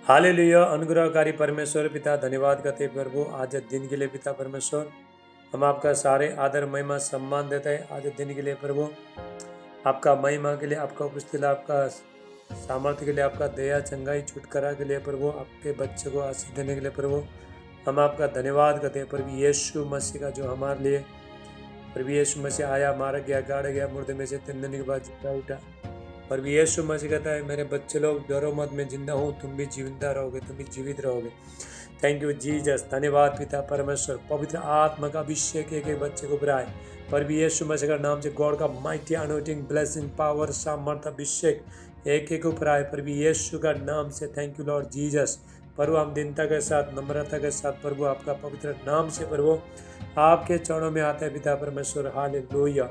Hallelujah. अनुग्रहकारी परमेश्वर पिता, धन्यवाद करते हैं प्रभु आज दिन के लिए। पिता परमेश्वर, हम आपका सारे आदर महिमा सम्मान देते हैं आज दिन के लिए प्रभु। आपका महिमा के लिए, आपका उपस्थिति, आपका सामर्थ्य के लिए, आपका दया चंगाई छुटकारा के लिए प्रभु, आपके बच्चे को आशीष देने के लिए प्रभु हम आपका धन्यवाद करते हैं। प्रभु यीशु मसीह का जो हमारे लिए, प्रभु यीशु मसीह आया, मारा गया, गाड़ा गया, मुर्दे में से 3 दिन के बाद जिंदा उठा। प्रभु यीशु मसीह कहता है, मेरे बच्चे लोग डरो मत, मैं जिंदा हूँ, तुम भी जिंदा रहोगे, तुम भी जीवित रहोगे। Thank you Jesus. धन्यवाद पिता परमेश्वर। पवित्र आत्मा का अभिषेक एक एक बच्चे को बनाए प्रभु यीशु मसीह का नाम से। गॉड का माइटी अनोइंटिंग ब्लेसिंग पावर सामर्थ अभिषेक एक एक ऊपर आए प्रभु यीशु का नाम से। Thank you Lord Jesus. प्रभु हम दीनता के साथ, नम्रता के साथ प्रभु आपका पवित्र नाम से प्रभु आपके चरणों में आते हैं पिता परमेश्वर। हालेलुया।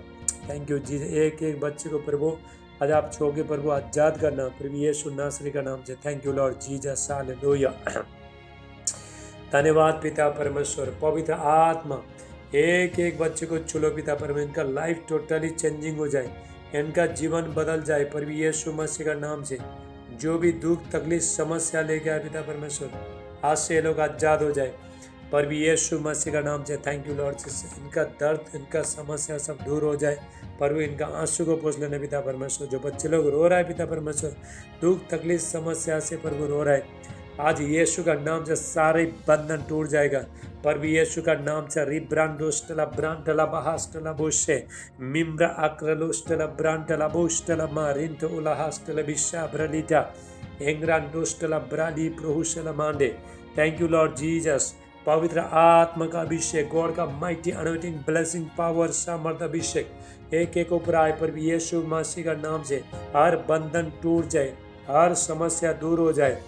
Thank you Jesus. एक एक बच्चे को प्रभु आज आप छोके प्रभु आजाद करना प्रभु यीशु नासरी का नाम से। Thank you Lord Jesus. Hallelujah. धन्यवाद पिता परमेश्वर। पवित्र आत्मा एक एक बच्चे को छुलो पिता परमेश्वर, इनका लाइफ टोटली चेंजिंग हो जाए, इनका जीवन बदल जाए प्रभु यीशु मसीह का नाम से। जो भी दुख तकलीफ समस्या लेके आए पिता परमेश्वर, आज से ये लोग आजाद हो जाए प्रभु यीशु मसीह का नाम से। Thank you Lord Jesus. इनका दर्द, इनका समस्या सब दूर हो जाए प्रभु, इनका आंसू को पोंछ लेना पिता परमेश्वर। जो बच्चे लोग रो रहा है पिता परमेश्वर, दुख तकलीफ समस्या से प्रभु रो रहा है, आज यीशु का नाम से सारे बंधन टूट जाएगा प्रभु यीशु का नाम से। रिब्रांडोस्टला ब्रांडला बहास्टला बोशे मिम्रा अक्रलोस्टला ब्रांडला बोस्टला मारिंट उलाहास्टला बिशा ब्रलिटा एंग्रांडोस्टला ब्राली प्रोहुशला मांडे। Thank you Lord Jesus. पवित्र आत्मा का अभिषेक, गॉड का माइटी अनोइंटिंग ब्लेसिंग पावर सामर्थ अभिषेक एक एक ऊपर आए प्रभु यीशु मसीह का नाम से। हर बंधन टूट जाए, हर समस्या दूर हो जाए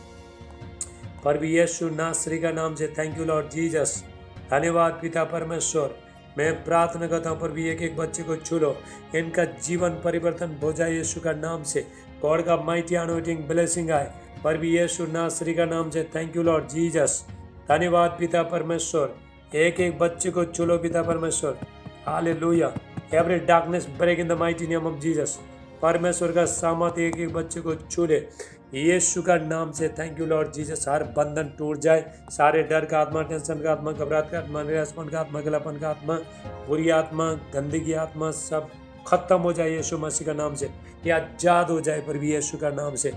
प्रभु यीशु नासरी का नाम से। Thank you Lord Jesus. धन्यवाद पिता परमेश्वर। मैं प्रार्थना करता हूँ प्रभु एक एक बच्चे को छू लो, इनका जीवन परिवर्तन हो जाए यीशु का नाम से। गॉड का माइटी अनोइंटिंग ब्लेसिंग आए प्रभु यीशु नासरी का नाम से। Thank you Lord Jesus. धन्यवाद पिता परमेश्वर। एक एक बच्चे को छू पिता परमेश्वर। Hallelujah. Every darkness break in the mighty name of Jesus. परमेश्वर का सामर्थ्य एक एक बच्चे को छू ले यीशु का नाम से। Thank you Lord Jesus. हर बंधन टूट जाए, सारे डर का आत्मा, टेंशन का आत्मा, घबराहट का आत्मा, निराशपन का आत्मा, गलापन का आत्मा, बुरी आत्मा, गंदगी आत्मा सब खत्म हो जाए यीशु मसीह का नाम से। ये आजाद हो जाए प्रभु यीशु का नाम से।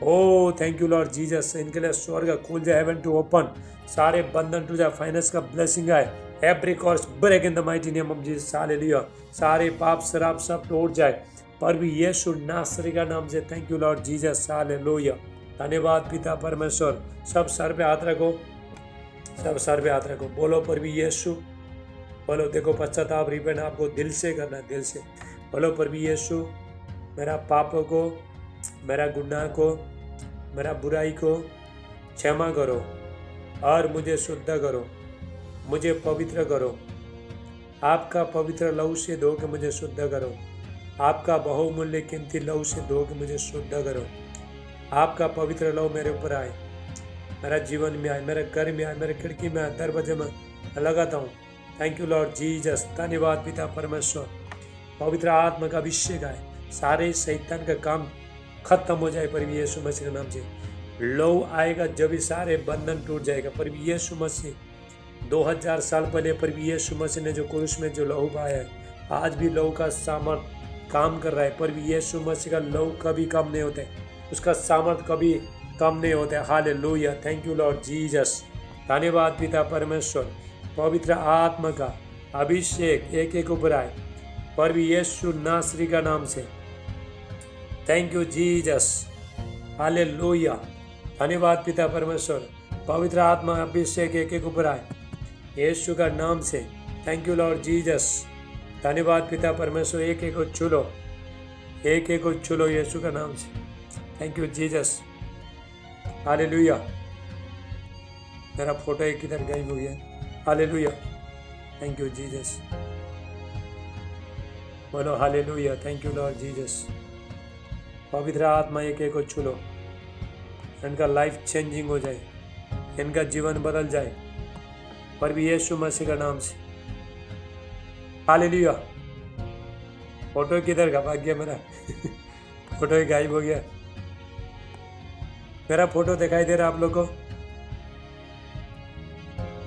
ओ थैंक यू लॉर्ड जीसस। इनके लिए स्वर्ग खुल जाए, हेवन टू ओपन, सारे बंधन टूट जाए, फाइनेंस का ब्लेसिंग आए, every curse break in the mighty name of Jesus. Hallelujah. सारे पाप शराब सब टूट जाए प्रभु यीशु नासरी का नाम से। Thank you Lord Jesus. Hallelujah. धन्यवाद पिता परमेश्वर। सब सर पे हाथ रखो, सब सर पे हाथ रखो, बोलो प्रभु यीशु, बोलो। देखो पश्चाताप रिपेंट आपको दिल से करना है, दिल से बोलो प्रभु यीशु, मेरा पापों को, मेरा गुनाह को, मेरा बुराई को क्षमा करो और मुझे शुद्ध करो, मुझे पवित्र करो। आपका पवित्र लहू से धो के मुझे शुद्ध करो, आपका बहुमूल्य कीमती लहू से धो के मुझे शुद्ध करो। आपका पवित्र लहू मेरे ऊपर आए, मेरा जीवन में आए, मेरे घर में आए, मेरे खिड़की में आए, दरवाजे में लगाता हूँ। Thank you Lord Jesus. धन्यवाद पिता परमेश्वर। पवित्र आत्मा का अभिषेक आए, सारे शैतान का काम खत्म हो जाए प्रभु यीशु मसीह के नाम से। लहू आएगा जब भी सारे बंधन टूट जाएगा प्रभु यीशु मसीह। 2000 साल पहले प्रभु यीशु मसीह ने जो क्रूस में जो लहू बहाया है, आज भी लहू का सामर्थ काम कर रहा है प्रभु यीशु मसीह का लहू कभी कम नहीं होते, उसका सामर्थ कभी कम नहीं होते। Hallelujah. Thank you Lord Jesus. धन्यवाद पिता परमेश्वर। पवित्र आत्मा का अभिषेक एक एक ऊपर आए प्रभु यीशु नासरी का नाम से। Thank you Jesus. हालेलुया। धन्यवाद पिता परमेश्वर। पवित्र आत्मा अभिषेक एक एक ऊपर आए यीशु का नाम से। Thank you Lord Jesus. धन्यवाद पिता परमेश्वर। एक एक को छू लो, एक एक को छू लो यीशु का नाम से। Thank you Jesus. हालेलुया। मेरा फोटो एक किधर गायब हो गया। हालेलुया। Thank you Jesus. बोलो hallelujah. Thank you Lord Jesus. पवित्र आत्मा एक एक को छू लो, इनका लाइफ चेंजिंग हो जाए, इनका जीवन बदल जाए प्रभु यीशु मसीह का नाम से। हालेलुया। फोटो किधर का भाग गया मेरा फोटो ही गायब हो गया। मेरा फोटो दिखाई दे रहा आप लोग को?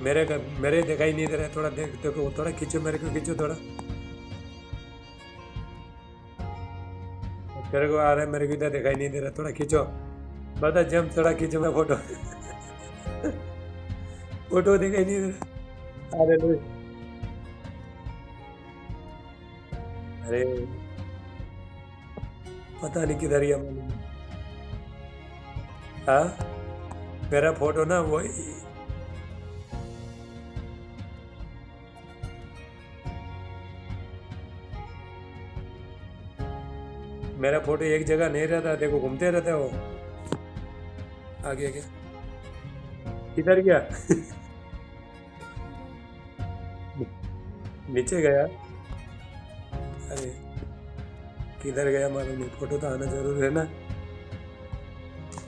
मेरे दिखाई नहीं दे रहा है। थोड़ा देखो, थोड़ा खींचो, मेरे को खींचो थोड़ा। तेरे को आ रहा है, मेरे को इधर दिखाई नहीं दे रहा। थोड़ा खींचो, बता जम, थोड़ा खींचो मैं फोटो। फोटो दिखाई नहीं दे रहा। अरे पता नहीं किधर गया, मालूम नहीं। हाँ, मेरा फोटो ना वो मेरा फोटो एक जगह नहीं रहता, देखो घूमते रहते हो। आ गया क्या? किधर गया? नीचे गया? अरे किधर गया मालूम नहीं। फोटो तो आना जरूर है ना।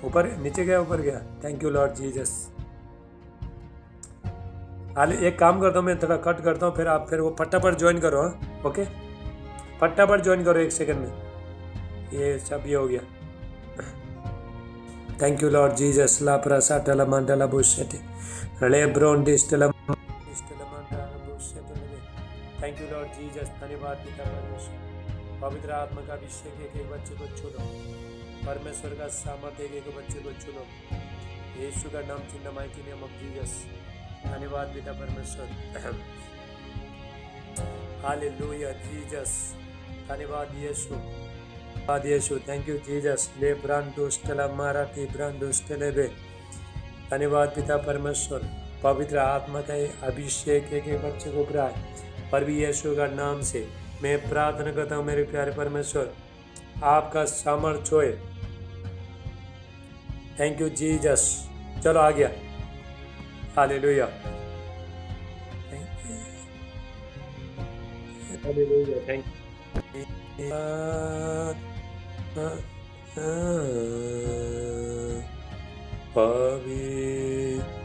ऊपर नीचे गया, ऊपर गया। Thank you Lord Jesus. हाल एक काम करता हूँ, मैं थोड़ा कट करता हूँ, फिर आप फिर वो फटाफट ज्वाइन करो। हाँ ओके, फटाफट ज्वाइन करो 1 सेकंड में। ये सब ये हो गया। Thank you Lord Jesus. ला प्रसा टला मंडला बुशेटे ले ब्रोन डिस्टला मंडला बुशेटे। Thank you Lord Jesus. धन्यवाद पिता परमेश्वर। पवित्र आत्मा का अभिषेक एक एक बच्चे को छू लो। परमेश्वर का सामर्थ्य एक एक बच्चे को छू लो। यीशु का नाम, इन the mighty name of Jesus. धन्यवाद पिता परमेश्वर। Hallelujah Jesus. धन्यवाद यीशु, धन्यवाद यीशु। Thank you Jesus. ले ब्रांडोस्टला माराठी ब्रांडोस्टले बे। धन्यवाद पिता परमेश्वर। पवित्र आत्मा का अभिषेक एक एक बच्चे को प्राय पर भी यीशु का नाम से मैं प्रार्थना करता हूँ मेरे प्यारे परमेश्वर, आपका सामर्थ्य होए। Thank you Jesus. चलो आ गया। Hallelujah, hallelujah. Thank you. पवित्र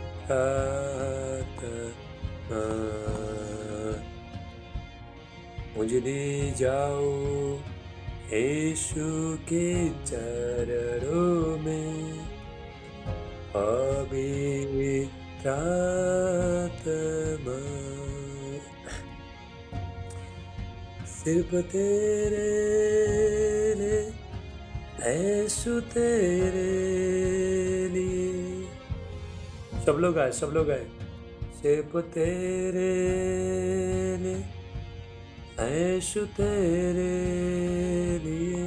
मुझे ले जाओ यीशु के चरणों में। पवित्र आत्मा सिर्फ तेरे लिए, यीशु तेरे लिए। सब लोग आए, सब लोग आए। सिर्फ तेरे लिए, यीशु तेरे लिए।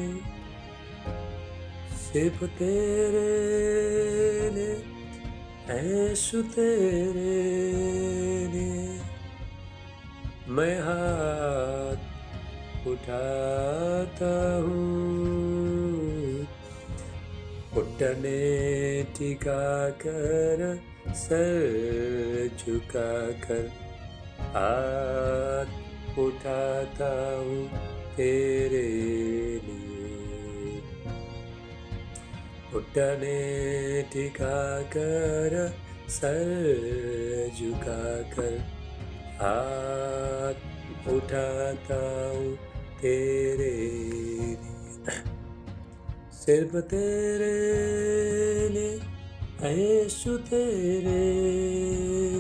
सिर्फ तेरे लिए, यीशु तेरे लिए। मैं हाथ उठाता हूँ, घुटने टिका कर, सर झुका कर, हाथ उठाता हूँ तेरे लिए। घुटने टिका कर, सर झुका कर, हाथ उठाता हूँ तेरे लिए। सिर्फ तेरे लिए, यीशु तेरे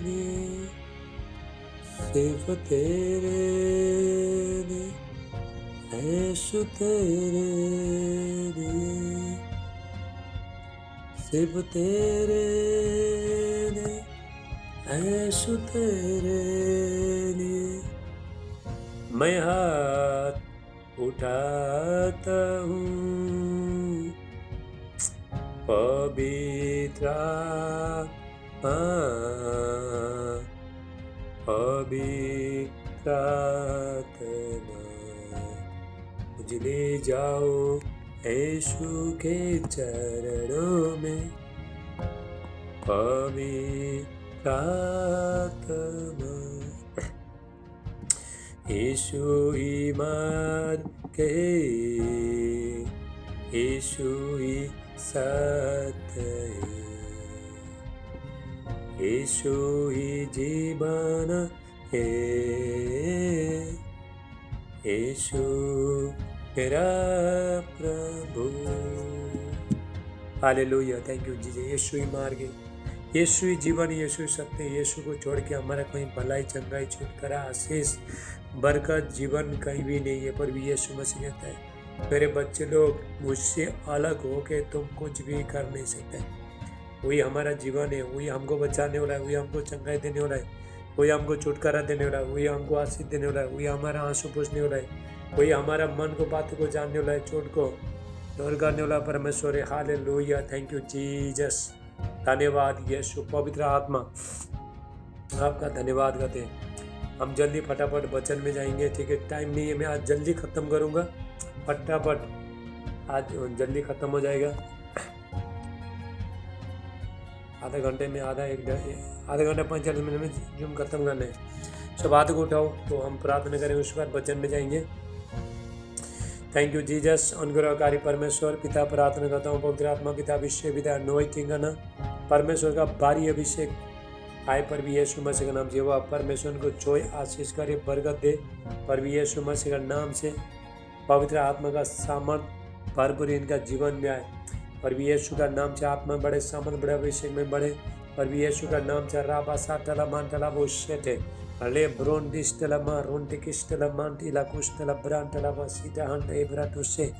लिए। सिर्फ तेरे लिए, यीशु तेरे लिए। सिर्फ तेरे लिए, यीशु तेरे लिए। मैं हाथ उठाता हूँ, पवित्र आत्मा, पवित्र आत्मा मुझे ले जाओ यीशु के चरणों में। पवित्र आत्मा यीशु ही मार्ग है, यीशु ही सत्य है, यीशु ही जीवन है। यीशु मेरा प्रभु। Hallelujah, thank you Jesus. Yeshu ही मार्ग है, यीशु ही जीवन, यीशु ही सत्य है। यीशु को छोड़ के हमारा कहीं भलाई, चंगाई, छुटकारा, आशीष, बरकत, जीवन कहीं भी नहीं है। पर भी यीशु मसीह कहता है, मेरे बच्चे लोग, मुझसे अलग होके तुम कुछ भी कर नहीं सकते। वही हमारा जीवन है, वही हमको बचाने वाला है, वही हमको चंगाई देने वाला है, वही हमको छुटकारा देने वाला है, वही हमको आशीष देने वाला है, वही हमारा आंसू पोंछने वाला है, वही हमारा मन को, बातों को जानने वाला है, चोट को दूर करने वाला परमेश्वर है। Hallelujah, thank you Jesus. धन्यवाद यीशु। पवित्र आत्मा, आपका धन्यवाद करते हैं। हम जल्दी फटाफट वचन में जाएंगे, ठीक है? टाइम नहीं है, मैं आज जल्दी ख़त्म करूँगा, फटाफट आज जल्दी ख़त्म हो जाएगा। आधा घंटे में, आधा घंटा 45 मिनट में जूम खत्म करना है। सब हाथ को उठाओ तो हम प्रार्थना करेंगे, उसके बाद वचन में जाएंगे। Thank you Jesus. अनुग्रहकारी परमेश्वर पिता, प्रार्थना करता हूँ पवित्र आत्मा पिता, अभिषेक पिता, अनॉइंटिंग ना परमेश्वर का भारी अभिषेक आए पर भी यीशु मसीह का नाम से। वह परमेश्वर को जोय आशीष करे, बरकत दे पर भी यीशु मसीह का नाम से। पवित्र आत्मा का सामर्थ भरपूर इनका जीवन में आए पर भी यीशु का नाम से। आत्मा बढ़े, सामर्थ बढ़े, अभिषेक में बढ़े पर भी यीशु का नाम से। राबा साटला मांटला बोशेटे अले ब्रोन डिस्टला मा रोंटे किस्टला मांटिला कुस्टला ब्रांटला बसीटा हंट एब्राटोसे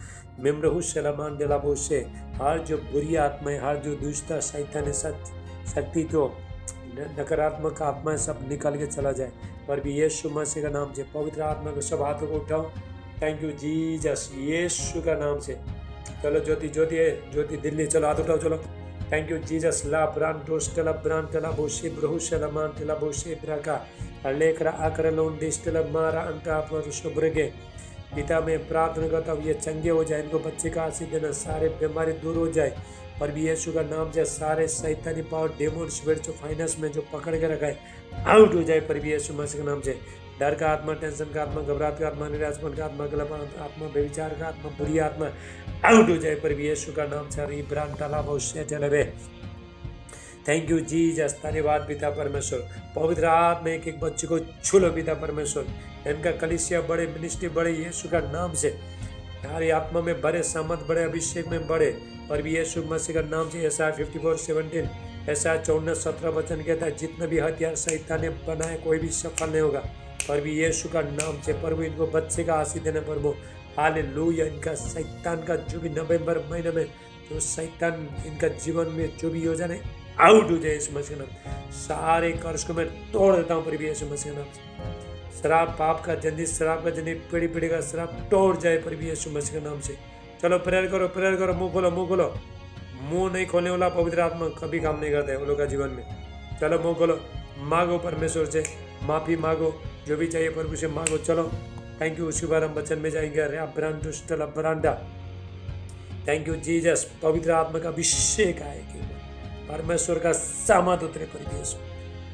मेमरहुसला मांडला बोसे। हर जो बुरी आत्माएं, हर जो दुष्ट शैतान शक्ति तो नकारात्मक आत्मा सब निकल के चला जाए पर भी यीशु मसीह का नाम से। पवित्र आत्मा को सब हाथों को उठाओ। थैंक यू जीसस, यीशु का नाम से। चलो ज्योति, ज्योति है, ज्योति दिल्ली, चलो हाथ उठाओ, चलो। Thank you Jesus. ला ब्रांटोस्टला ब्रांटला बोसे ब्रहुसला मांटला बोसे ब्राका लेकरा आकर लोन डिस्टला मारा अंटा पर शुभ्रगे। पिता में प्रार्थना करता हूँ ये चंगे हो जाए, इनको बच्चे का आशीष देना, सारे बीमारी दूर हो जाए पर भी यीशु का नाम से। सारे शैतानी पावर, डेमोन स्पिरिट जो फाइनेंस में जो पकड़ के रखा है आउट हो जाए पर भी यीशु मसीह के नाम से। डर का आत्मा, टेंशन का आत्मा, घबराहट का आत्मा, निराशपन का आत्मा, गलत आत्मा, व्यभिचार का आत्मा, बुरी आत्मा आउट हो जाए पर भी यीशु का नाम से। Thank you Jesus. धन्यवाद पिता परमेश्वर। पवित्र आत्मा एक एक बच्चे को छू लो पिता परमेश्वर। इनका कलीसिया बड़े, मिनिस्ट्री बड़े यीशु का नाम से। हमारी आत्मा में बड़े, सामर्थ बड़े, अभिषेक में बड़े और भी यीशु मसीह का नाम से। ऐसा 54:17, ऐसा 14:17 वचन कहता है, जितना भी हथियार शैतान ने बनाए कोई भी सफल नहीं होगा पर भी यीशु का नाम से। प्रभु इनको बच्चे का आशीष देना प्रभु। हालेलुया। इनका शैतान का जो भी नवंबर महीने में जो शैतान इनका जीवन में जो भी योजना है आउट हो जाए यीशु मसीह का नाम। सारे कर्ज को मैं तोड़ देता हूँ प्रभु यीशु मसीह के नाम से। शराब, पाप का जंजीर, शराब का जंजीर, पीढ़ी पीढ़ी का शराब तोड़ जाए प्रभु यीशु मसीह के नाम से। चलो प्रेयर करो, प्रेयर करो, मुंह खोलो, मुंह खोलो। मुंह नहीं खोलने वाला पवित्र आत्मा कभी काम नहीं करता है वो लोग का जीवन में। चलो मुंह खोलो, मांगो परमेश्वर से, माफी मांगो, जो भी चाहिए प्रभु से मांगो। चलो थैंक यू। उसी बार हम वचन में जाएंगे। ब्रांडा थैंक यू जीसस। पवित्र आत्मा का अभिषेक आए, परमेश्वर का सामर्थ उतरे पर यीशु।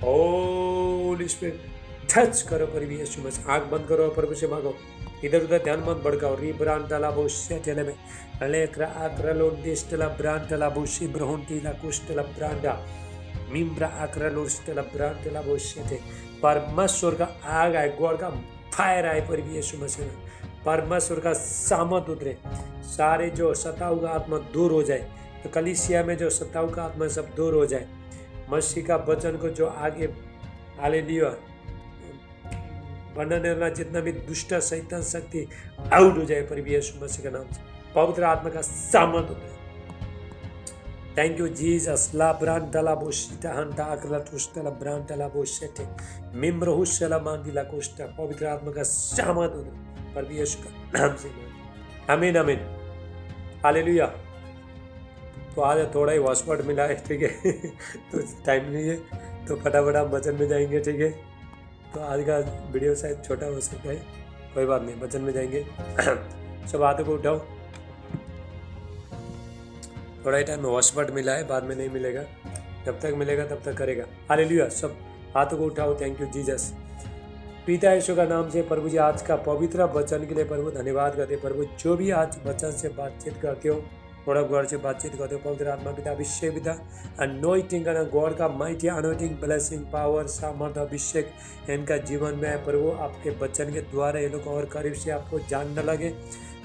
होली स्पिरिट टच करो पर यीशु में। आंख बंद करो, प्रभु से मांगो, इधर उधर ध्यान मत भड़काओ। री ब्रांटला बोशे टेले में अलेक्रा आक्रलो डिस्टला ब्रांटला बोशी ब्रहोंटीला कुष्टला ब्रांडा मिम्ब्रा आक्रलो डिस्टला ब्रांटला बोशे थे। परमेश्वर का आग आए, गॉड का फायर आए पर यीशु मसीह में। परमेश्वर का सामर्थ उतरे, सारे जो सताऊ का आत्मा दूर हो जाए। तो कलीसिया में जो सताऊ का आत्मा सब दूर हो जाए। मसीह का वचन को जो आगे हालेलुया बनाने वाला जितना भी दुष्ट शैतान शक्ति आउट हो जाए पर भी यीशु मसीह के नाम से। पवित्र आत्मा का सामर्थ होता है। Thank you Jesus. ला ब्रांटला बोशिटा हंटा अकला टुस्टला ब्रांटला बोशेटे मिम्रहुसला मांडिला कुष्टा। पवित्र आत्मा का सामर्थ होता है पर भी यीशु का नाम से। आमीन, आमीन, हालेलुया। तो आज थोड़ा ही हॉटस्पॉट मिला है, ठीक है। तो टाइम नहीं है तो फटाफट हम वचन में जाएंगे, ठीक है। तो आज का वीडियो शायद छोटा हो सकता है, कोई बात नहीं, वचन में जाएंगे। सब हाथों को उठाओ। थोड़ा ही टाइम हॉटस्पॉट मिला है, बाद में नहीं मिलेगा। जब तक मिलेगा तब तक करेगा। हालेलुया। सब हाथों को उठाओ। Thank you Jesus. पिता यीशु का नाम से प्रभु जी आज का पवित्र वचन के लिए प्रभु धन्यवाद करते। प्रभु जो भी आज वचन से बातचीत करते हो, थोड़ा गॉड से बातचीत करते हो, पवित्र आत्मा पिता अभिषेक पिता अनॉइंटिंग करना, गॉड का माइटी अनॉइंटिंग ब्लेसिंग पावर सामर्थ अभिषेक इनका जीवन में है प्रभु। आपके वचन के द्वारा ये लोग और करीब से आपको जानने लगे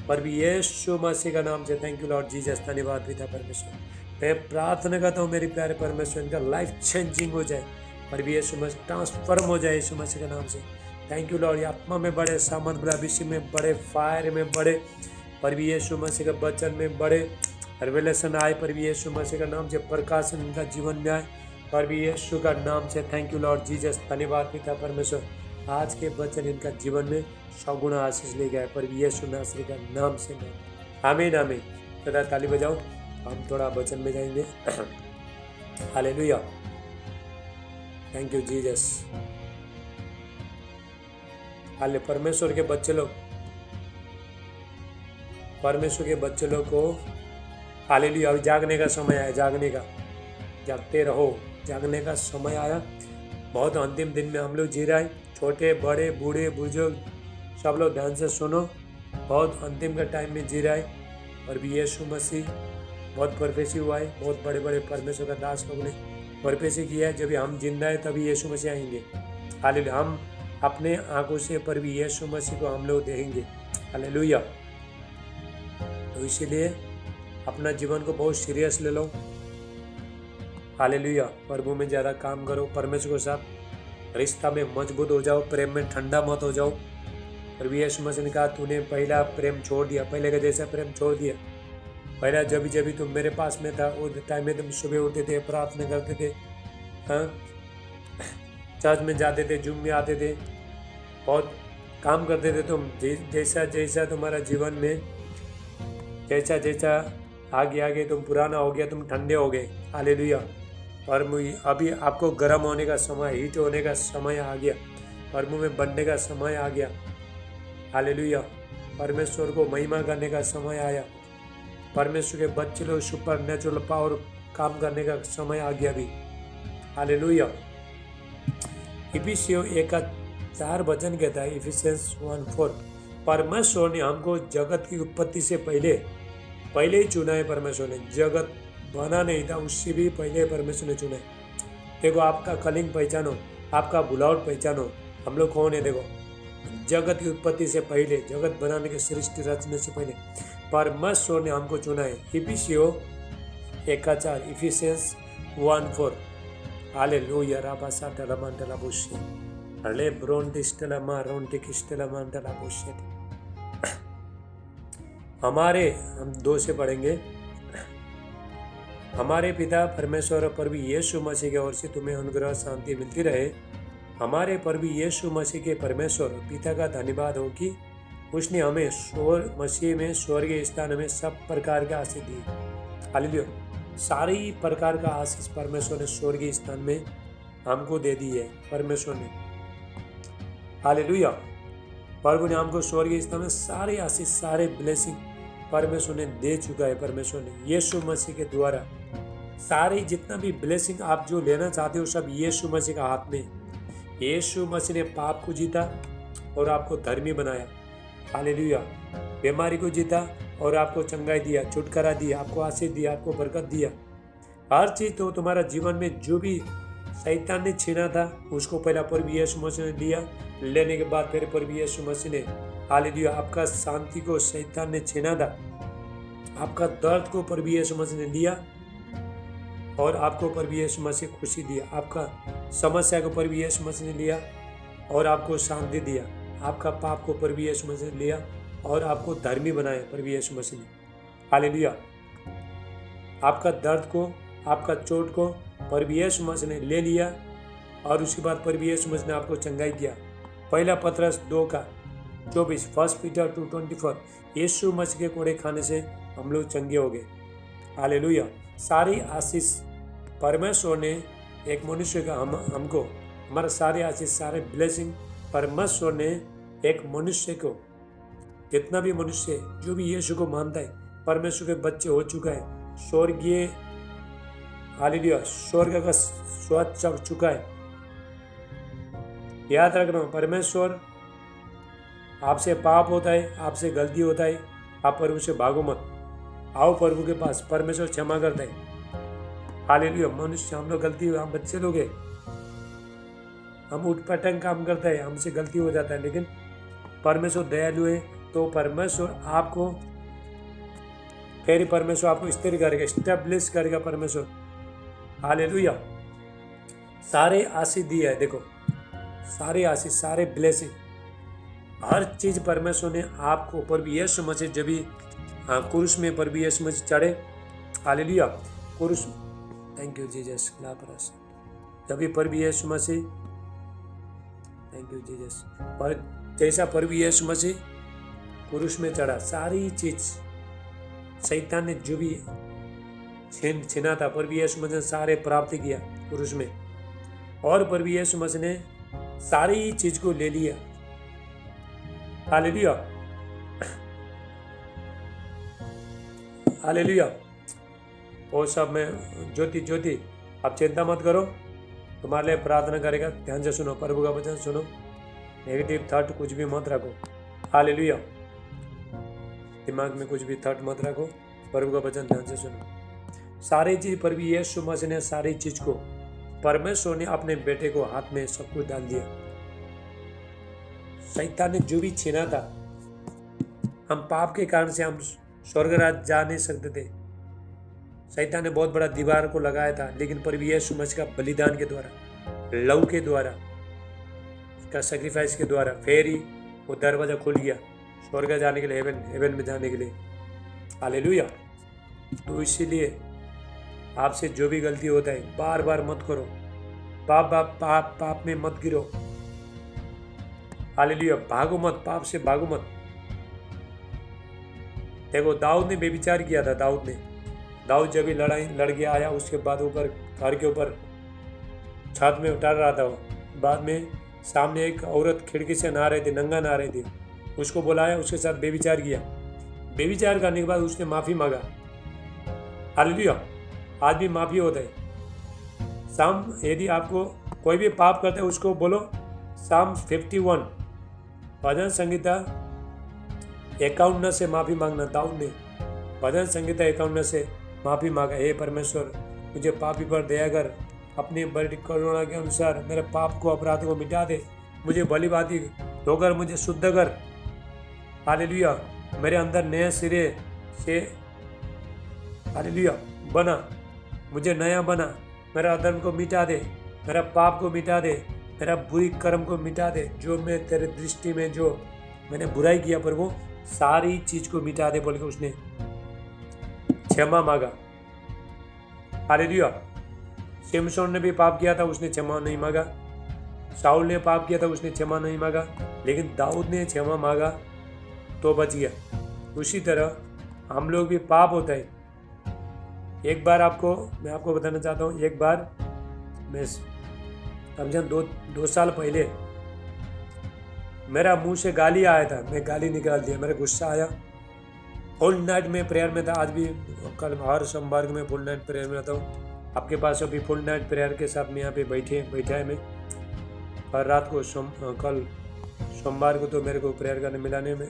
पर भी यीशु मसीह का नाम से। Thank you Lord Jesus. धन्यवाद पिता परमेश्वर। मैं प्रार्थना करता हूँ मेरे प्यारे परमेश्वर, इनका लाइफ चेंजिंग हो जाए, प्रभु यीशु मसीह ट्रांसफॉर्म हो जाए यीशु मसीह के नाम से। थैंक यू लॉर्ड, आत्मा में बड़े, सामर्थ बड़ा, विषय में बड़े, फायर में बड़े, प्रभु यीशु मसीह के वचन में बड़े, रिवेलेशन आए, प्रभु यीशु मसीह का नाम से प्रकाशन इनका जीवन में आए, प्रभु यीशु का नाम से। थैंक यू लॉर्ड जीसस, धन्यवाद पिता परमेश्वर, आज के वचन इनका जीवन में 100 गुना आशीष ले गया, प्रभु यीशु नासरी का नाम से। आमीन आमीन। तो ताली बजाओ, हम थोड़ा वचन में जाएंगे। Hallelujah, thank you Jesus. हाले परमेश्वर के बच्चे लोग, परमेश्वर के बच्चे लोग को हालेलुया, अभी जागने का समय आया, जागने का, जागते रहो, जागने का समय आया। बहुत अंतिम दिन में हम लोग जी रहे हैं, छोटे बड़े बूढ़े बुजुर्ग सब लोग ध्यान से सुनो, बहुत अंतिम का टाइम में जी रहा है। और भी यीशु मसीह बहुत प्रोफेसी हुआ है, बहुत बड़े बड़े परमेश्वर का दास लोग ने प्रोफेसी किया है, जब हम जिंदा है तभी यीशु मसीह आएंगे। हालेलुया, हम अपने आंखों से पर भी यीशु मसीह को हम लोग देखेंगे। हालेलुया, तो इसीलिए अपना जीवन को बहुत सीरियस ले लो। हालेलुया, प्रभु में ज़्यादा काम करो, परमेश्वर के साथ रिश्ता में मजबूत हो जाओ, प्रेम में ठंडा मत हो जाओ। प्रभु यीशु मसीह ने कहा तूने पहला प्रेम छोड़ दिया, पहले का जैसा प्रेम छोड़ दिया। पहला जब भी तुम मेरे पास में था उस टाइम में तुम सुबह उठते थे, प्रार्थना करते थे, हाँ, चर्च में जाते थे, जुम में आते थे, बहुत काम करते थे। तुम जैसा जैसा तुम्हारा जीवन में जैसा जैसा आगे आगे तुम पुराना हो गया, तुम ठंडे हो गए। हालेलुया, और अभी आपको गर्म होने का समय, हीट होने का समय आ गया, प्रभु में बनने का समय आ गया। हालेलुया, परमेश्वर को महिमा करने का समय आया, परमेश्वर के बच्चे लोग सुपर नेचुरल पावर काम करने का समय आ गया अभी। हालेलुया, इफिसियों 1:4 वचन कहता है, इफिसियंस 1:4, परमेश्वर ने हमको जगत की उत्पत्ति से पहले ही चुना है। परमेश्वर ने जगत बना नहीं था, उससे भी पहले परमेश्वर ने चुना है। देखो, आपका कलिंग पहचानो, आपका बुलावट पहचानो, हम लोग कौन है। देखो, जगत की उत्पत्ति से पहले, जगत बनाने के सृष्टि रचने से पहले परमेश्वर ने हमको चुना है। इफिसियों 1:4, इफिसियंस 1:4। हालेलुया, राबासा डलामांडला बुशी, अले ब्रोंटिस्टला मारोंटिकिस्टला मांडला बुशी। हमारे, हम 2 से पढ़ेंगे। हमारे पिता परमेश्वर और प्रभु यीशु मसीह की ओर से तुम्हें अनुग्रह शांति मिलती रहे। हमारे प्रभु यीशु मसीह के परमेश्वर पिता का धन्यवाद हो कि उसने हमें मसीह में स्वर्गीय स्थान में सब प्रकार का आशीष दी। हालेलुया, सारी प्रकार का आशीष परमेश्वर ने स्वर्गीय स्थान में हमको दे दी है। परमेश्वर ने, हालेलुया, प्रभु ने हमको स्वर्गीय स्थान में सारे आशीष, सारे ब्लेसिंग परमेश्वर ने दे चुका है। परमेश्वर ने यीशु मसीह के द्वारा सारी जितना भी ब्लेसिंग आप जो लेना चाहते हो सब यीशु मसीह का हाथ में। यीशु मसीह ने पाप को जीता और आपको धर्मी बनाया। हालेलुया, बीमारी को जीता और आपको चंगाई दिया, छुटकारा दिया, आपको आशीष दिया, आपको बरकत दिया, हर चीज। तो तुम्हारा जीवन में जो भी शैतान ने छीना था उसको पहला प्रभु यीशु मसीह ने लिया, लेने के बाद फिर प्रभु यीशु मसीह ने, हालेलुया, आपका शांति को शैतान ने छीना था, आपका दर्द को प्रभु यीशु मसीह ने लिया और आपको प्रभु यीशु मसीह खुशी दिया, आपका समस्या को प्रभु यीशु मसीह ने लिया और आपको शांति दिया, आपका पाप को प्रभु यीशु मसीह ने लिया और आपको धर्मी बनाया प्रभु यीशु मसीह ने। हालेलुया, आपका दर्द को, आपका चोट को प्रभु यीशु मसीह ने ले लिया और उसके बाद प्रभु यीशु मसीह ने आपको चंगाई किया। पहला पतरस 2:24, 1 पीटर 2:24, यीशु मसीह के कोड़े खाने से हम लोग चंगे हो गए। हालेलुया, सारी आशीष परमेश्वर ने एक मनुष्य का हमको, हमारा सारे आशीष, सारे ब्लेसिंग परमेश्वर ने एक मनुष्य को, जितना भी मनुष्य जो भी यीशु को मानता है परमेश्वर के बच्चे हो चुका है। स्वर्गीय, हालेलुया, स्वर्ग का स्वाद चख चुका है। याद रखना, परमेश्वर आपसे पाप होता है, आपसे गलती होता है, आप प्रभु से भागो मत, आओ प्रभु के पास, परमेश्वर क्षमा करता है। हालेलुया, मनुष्य, हम लोग गलती, हम बच्चे लोग हैं, हम उठपटंग काम करता है, हमसे गलती हो जाता है, लेकिन परमेश्वर दयालु है। तो परमेश्वर आपको फिर परमेश्वर आपको स्थिर करेगा, स्टेब्लिश करेगा परमेश्वर। हालेलुया। सारे आशीष दिया है, देखो सारे आशीष, सारे ब्लेसिंग, हर चीज परमेश्वर ने आपको ऊपर भी यीशु मसीह जब भी क्रूस में पर भी यीशु मसीह चढ़े, हालेलुया, क्रूस, थैंक यू जीसस, लापरस, जब भी पर भी यीशु मसीह, थैंक यू जीसस, पर जैसा पर भी यीशु मसीह क्रूस में चढ़ा, सारी चीज शैतान ने जो भी छीना था पर भी यीशु मसीह ने सारे प्राप्त किया क्रूस में, और पर भी यीशु मसीह ने सारी चीज को ले लिया। Hallelujah, hallelujah. वो सब में ज्योति आप चिंता मत करो, तुम्हारे लिए प्रार्थना करेगा, ध्यान से सुनो, प्रभु का वचन सुनो, नेगेटिव थॉट कुछ भी मत रखो। हालेलुया, दिमाग में कुछ भी थॉट मत रखो, प्रभु का वचन ध्यान से सुनो। सारी चीज पर भी यीशु मसीह ने सारी चीज को, परमेश्वर ने अपने बेटे को हाथ में सब कुछ डाल दिया। शैतान ने जो भी छीना था, हम पाप के कारण से हम स्वर्ग राज्य जा नहीं सकते थे, शैतान ने बहुत बड़ा दीवार को लगाया था, लेकिन पर भी यीशु मसीह का बलिदान के द्वारा, लहू के द्वारा, उसका सैक्रिफाइस के द्वारा फिर ही वो दरवाजा खुल गया स्वर्ग जाने के लिए, हेवन में जाने के लिए। हालेलुया। तो इसीलिए आपसे जो भी गलती होता है बार बार मत करो, पाप में मत गिरो। हालेलुया, भागो मत, पाप से भागो मत। देखो दाऊद ने बेविचार किया था, दाऊद जब भी लड़ाई लड़ के आया, उसके बाद ऊपर घर के ऊपर छत में उतर रहा था, बाद में सामने एक औरत खिड़की से नहा रही थी, नंगा नहा रही थी, उसको बुलाया, उसके साथ बेविचार किया। बेविचार करने के बाद उसने माफी मांगा। हालेलुया, आज भी माफी होता है। साम, यदि आपको कोई भी पाप करता है उसको बोलो साम 51 भजन संगीता 51 से माफी मांगना। दाऊद ने भजन संगीता 51 से माफी मांगा, हे परमेश्वर मुझे पापी पर दया कर, अपनी बड़ी करुणा के अनुसार मेरे पाप को, अपराध को मिटा दे, मुझे भली भांति धोकर मुझे शुद्ध कर। हालेलुया, मेरे अंदर नए सिरे से हालेलुया बना, मुझे नया बना, मेरा अधर्म को मिटा दे, मेरा पाप को मिटा दे, मेरा बुरी कर्म को मिटा दे, जो मैं तेरे दृष्टि में जो मैंने बुराई किया पर वो सारी चीज को मिटा दे बोल के उसने क्षमा मांगा। हालेलुया। शिमशोन ने भी पाप किया था, उसने क्षमा नहीं मांगा। शाऊल ने पाप किया था, उसने क्षमा नहीं मांगा, लेकिन दाऊद ने क्षमा मांगा तो बच गया। उसी तरह हम लोग भी पाप होता है। एक बार मैं आपको बताना चाहता हूँ, एक बार मैं समझन 2 साल पहले मेरा मुंह से गाली आया था, मैं गाली निकाल दिया, मेरा गुस्सा आया। फुल नाइट में प्रेयर में था, आज भी कल हर सोमवार को मैं फुल नाइट प्रेयर में रहता हूँ। आपके पास अभी फुल नाइट प्रेयर के साथ में यहाँ पे बैठा है मैं। हर रात को कल सोमवार को तो मेरे को प्रेयर करने मिलाने में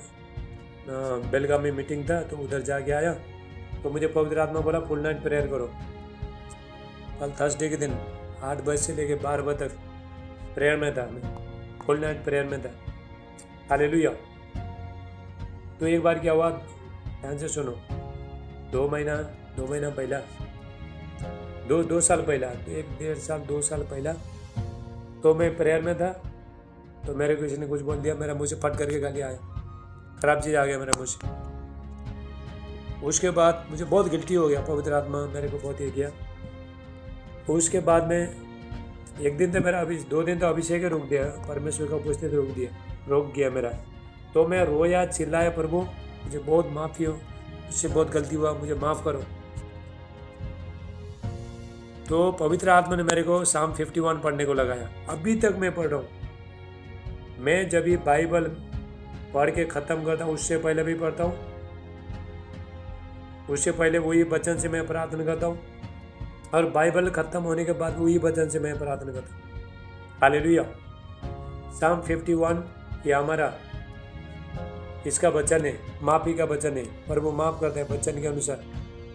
बेलगाम में मीटिंग था, तो उधर जाके आया, तो मुझे पवित्र आत्मा बोला फुल नाइट प्रेयर करो। कल थर्सडे के दिन 8 बजे से लेके 12 बजे तक प्रेयर में था, मैं फुल नाइट प्रेयर में था। हालेलुया। तो एक बार क्या हुआ, ध्यान से सुनो, 2 महीना पहला, 2 साल पहला, 1-1.5 साल 2 साल पहला, तो मैं प्रेयर में था, तो मेरे को किसी ने कुछ बोल दिया, मेरा मुँह से फट करके गाली आया, खराब चीज़ आ गया मेरा मुँह से। उसके बाद मुझे बहुत गिल्टी हो गया, पवित्र आत्मा मेरे को बहुत ये किया। उसके बाद में 1 दिन तो मेरा 2 दिन तो अभिषेक रुक दिया, परमेश्वर का उपस्थित रुक गया मेरा। तो मैं रोया, चिल्लाया, प्रभु मुझे बहुत माफ़ी हो, मुझसे बहुत गलती हुआ, मुझे माफ़ करो। तो पवित्र आत्मा ने मेरे को साम 51 पढ़ने को लगाया। अभी तक मैं पढ़ रहा हूँ। मैं जब भी बाइबल पढ़ के ख़त्म करता हूँ, उससे पहले भी पढ़ता हूँ, उससे पहले वही वचन से मैं प्रार्थना करता हूँ, और बाइबल खत्म होने के बाद वही वचन से मैं प्रार्थना करता हूँ। हालेलुया। साम 51 ये हमारा इसका वचन है, माफ़ी का वचन है, प्रभु माफ़ करता है वचन के अनुसार।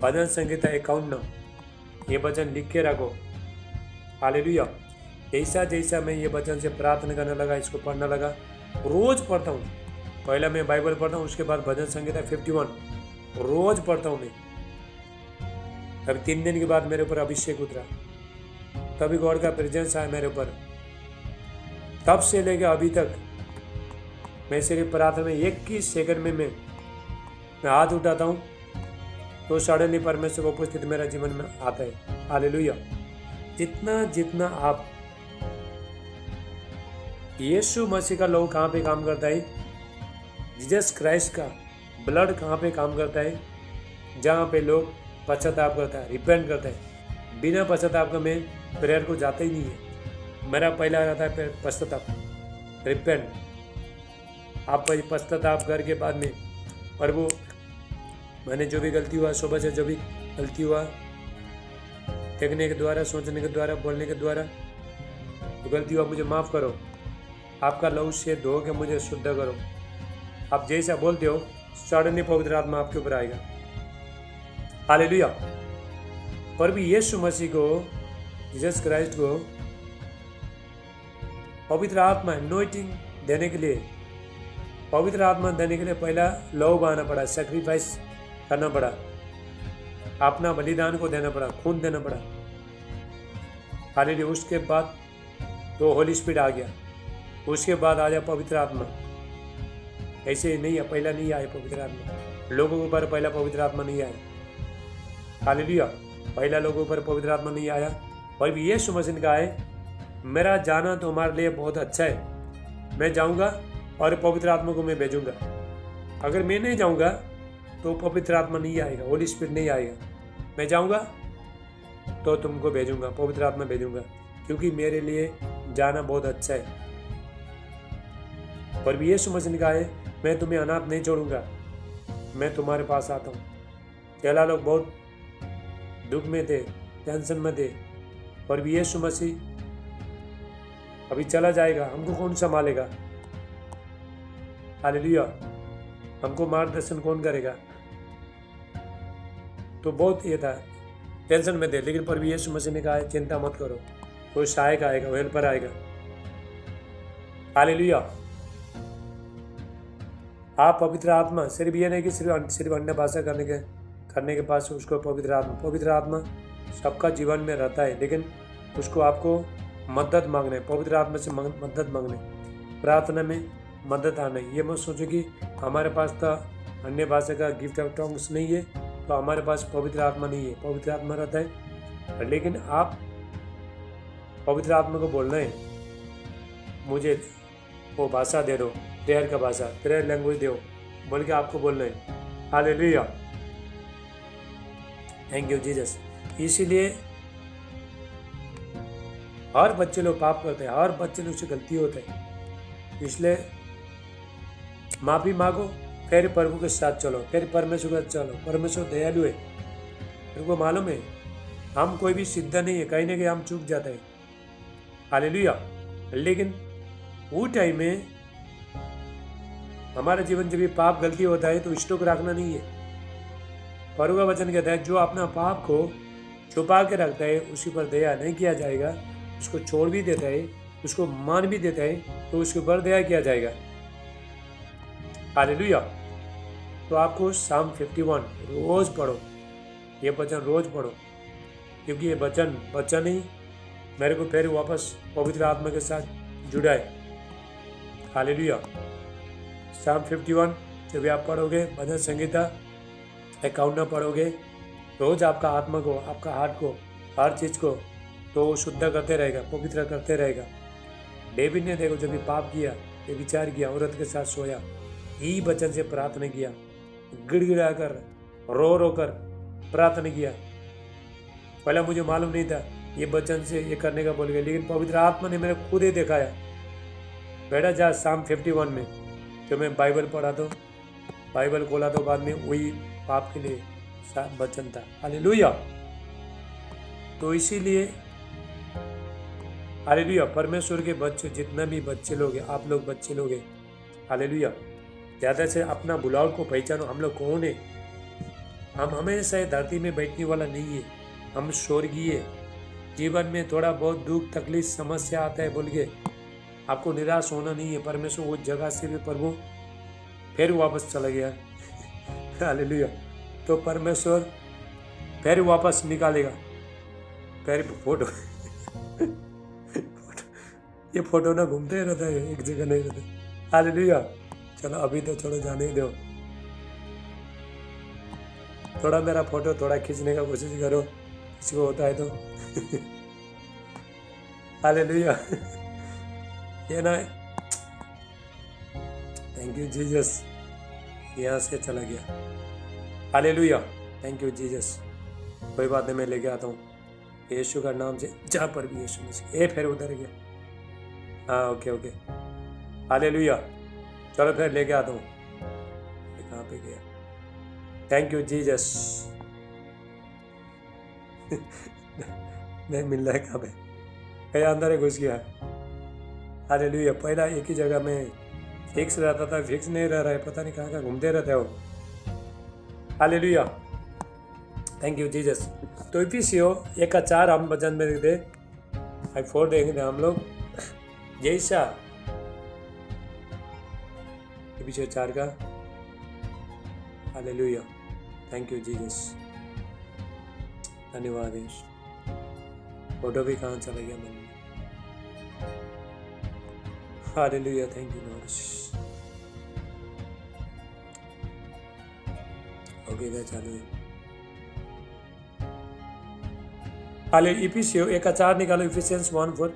भजन संगीता 51 ये वचन लिख के रखो। हालेलुया। जैसा जैसा मैं ये वचन से प्रार्थना करने लगा, इसको पढ़ने लगा, रोज़ पढ़ता हूँ। पहला मैं बाइबल पढ़ता हूँ, उसके बाद भजन संगीता 51 रोज़ पढ़ता हूँ मैं। अभी 3 दिन के बाद मेरे ऊपर अभिषेक उतरा, तभी गॉड का प्रेजेंस आया मेरे ऊपर। तब से लेकर अभी तक मैं सिर्फ प्रार्थना में 21 सेकंड में मैं हाथ उठाता हूँ तो सडनली परमेश्वर की उपस्थिति मेरा जीवन में आता है। हालेलुया। जितना जितना आप यीशु मसीह का लहू कहाँ पे काम करता है, जीसस क्राइस्ट का ब्लड कहाँ पे काम करता है, जहाँ पे लोग पश्चाताप करता है, रिपेंट करता है। बिना पश्चाताप का मैं प्रेयर को जाता ही नहीं है। मेरा पहला रहता है पश्चाताप, रिपेंट। आप पश्चाताप करके बाद में प्रभु मैंने जो भी गलती हुआ, सुबह से जो भी गलती हुआ, देखने के द्वारा, सोचने के द्वारा, बोलने के द्वारा तो गलती हुआ, मुझे माफ़ करो। आपका लहू से धो के मुझे शुद्ध करो। आप जैसा बोलते हो सडनली पवित्र आत्मा आपके ऊपर आएगा। हालेलुया। पर भी यीशु मसीह को, जीसस क्राइस्ट को पवित्र आत्मा एनॉइंटिंग देने के लिए, पवित्र आत्मा देने के लिए पहला लहू बहाना पड़ा, सेक्रीफाइस करना पड़ा, अपना बलिदान को देना पड़ा, खून देना पड़ा। हालेलुया। उसके बाद तो होली स्पिरिट आ गया, उसके बाद आ जाए पवित्र आत्मा। ऐसे नहीं है, पहला नहीं आए पवित्र आत्मा लोगों के ऊपर, पहला पवित्र आत्मा नहीं आया। हालेलुया। पहला लोगों के ऊपर पवित्र आत्मा नहीं आया। और भी यीशु मसीह ने कहा है मेरा जाना तुम्हारे लिए बहुत अच्छा है, मैं जाऊंगा और पवित्र आत्मा को मैं भेजूंगा। अगर मैं नहीं जाऊंगा तो पवित्र आत्मा नहीं आएगा, होली स्पिरिट नहीं आएगा। मैं जाऊंगा तो तुमको भेजूंगा, पवित्र आत्मा भेजूंगा, क्योंकि मेरे लिए जाना बहुत अच्छा है। पर भी यीशु मसीह ने कहा है मैं तुम्हें अनाथ नहीं छोड़ूंगा, मैं तुम्हारे पास आता हूँ। पहला लोग बहुत दुख में थे, टेंशन में थे, पर भी यीशु मसीह अभी चला जाएगा, हमको कौन संभालेगा? हालेलुया। हमको मार्गदर्शन कौन करेगा? तो बहुत ये था, टेंशन में थे, लेकिन पर भी यीशु मसीह ने कहा है चिंता मत करो, कोई सहायक आएगा, हेल्पर आएगा। हालेलुया। आप पवित्र आत्मा सिर्फ ये नहीं कि सिर्फ अन्य भाषा करने के पास उसको पवित्र आत्मा सबका जीवन में रहता है, लेकिन उसको आपको मदद मांगना है, पवित्र आत्मा से मदद मांगना है, प्रार्थना में मदद आना है। ये मत सोचो कि हमारे पास तो अन्य भाषा का गिफ्ट ऑफ टंग्स नहीं है तो हमारे पास पवित्र आत्मा नहीं है। पवित्र आत्मा रहता है, लेकिन आप पवित्र आत्मा को बोलना है मुझे वो भाषा दे दो, प्रेयर का भाषा, प्रेयर लैंग्वेज दो, बोल के आपको बोलना है। हालेलुया। Thank you Jesus. इसीलिए हर बच्चे लोग पाप करते हैं, हर बच्चे लोग से गलती होता है, इसलिए माफ़ी मांगो, फिर प्रभु के साथ चलो, फिर परमेश्वर के साथ चलो। परमेश्वर दयालु है, उनको मालूम है हम कोई भी सीधा नहीं है, कहीं ना कहीं हम चूक जाते हैं। हालेलुया। लेकिन वो टाइम में हमारे जीवन जब भी पाप गलती होता है तो स्टॉक रखना नहीं है। प्रभु का वचन कहता है जो अपना पाप को छुपा के रखता है उसी पर दया नहीं किया जाएगा, उसको छोड़ भी देता है, उसको मान भी देता है तो उसके ऊपर दया किया जाएगा। हालेलुया। तो आपको साम 51 रोज पढ़ो, ये वचन रोज पढ़ो, क्योंकि ये वचन ही मेरे को फिर वापस पवित्र आत्मा के साथ जुड़ा है। हालेलुया। साम 51 जब आप पढ़ोगे, भजन संगीता अकाउंट पढ़ोगे, रोज आपका आत्मा को, आपका हार्ट को, हर चीज़ को तो शुद्ध करते रहेगा, पवित्र करते रहेगा। डेविड ने देखो जब भी पाप किया, ये विचार किया, औरत के साथ सोया, यही वचन से प्रार्थना किया, गिड़गिड़ा कर, रो रो कर प्रार्थना किया। पहले मुझे मालूम नहीं था ये वचन से ये करने का बोल गया, लेकिन पवित्र आत्मा ने मेरे खुद ही दिखाया। बैठा जा साम 51 में, जो मैं बाइबल पढ़ा तो, बाइबल खोला तो बाद में वही पाप के लिए वचन था। हालेलुया। तो इसीलिए हालेलुया, परमेश्वर के बच्चे, जितना भी बच्चे लोग हैं, आप लोग बच्चे लोग हैं, हालेलुया, ज़्यादा से अपना बुलाव को पहचानो। हम लोग कौन है? हम हमेशा धरती में बैठने वाला नहीं है, हम स्वर्गीय। जीवन में थोड़ा बहुत दुख तकलीफ समस्या आता है बोल के आपको निराश होना नहीं है। परमेश्वर वो जगह से भी प्रभु फिर वापस चला गया। हालेलुया। तो परमेश्वर फिर वापस निकालेगा, फिर फोटो ये फोटो ना घूमते रहता है, एक जगह नहीं रहता। हालेलुया। चलो अभी तो छोड़ो, जाने ही दो। थोड़ा मेरा फोटो थोड़ा खींचने का कोशिश करो, किसी को होता है तो। हालेलुया। ये ना, थैंक यू जीसस, यहाँ से चला गया। Hallelujah, thank you Jesus. कोई बात नहीं, मैं लेके आता हूँ यीशु का नाम से, जहाँ पर भी यीशु मसीह। ये फिर उधर गया। हाँ ओके ओके, हालेलुया। चलो फिर लेके आता हूँ। कहाँ पे गया? Thank you Jesus. नहीं मिल रहा है, कहाँ पे? कहीं अंदर ही घुस गया। हालेलुया। पहला एक ही जगह में फिक्स रहता था, फिक्स नहीं रह रहा है, पता नहीं कहाँ कहाँ घूमते रहते हो। Hallelujah, thank you Jesus. तो इफिसियों 1:4 हम वचन में देखते, 4 देखेंगे हम लोग। जैसा इफिसियों 4 का, हालेलुया, थैंक यू जीसस, धन्यवाद यीशु। फोटो भी कहाँ चला गया मन में। Hallelujah, thank you Lord. Okay, इधर चालू है। हाले इफिसियों 1:4 निकालो, इफिसियंस 1:4।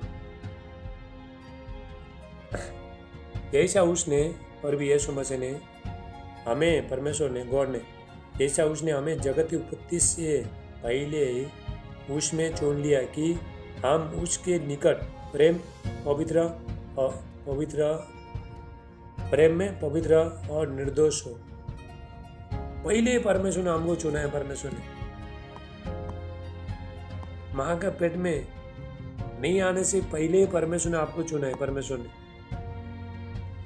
जैसा उसने, और भी यीशु मसीह ने हमें, परमेश्वर ने, गॉड ने, जैसा उसने हमें जगत की उत्पत्ति से पहले उसमें चुन लिया कि हम उसके निकट प्रेम में पवित्र और निर्दोष हो। पहले परमेश्वर ने हमको चुना है। परमेश्वर ने माँ का पेट में नहीं आने से पहले परमेश्वर ने आपको चुना है। परमेश्वर ने,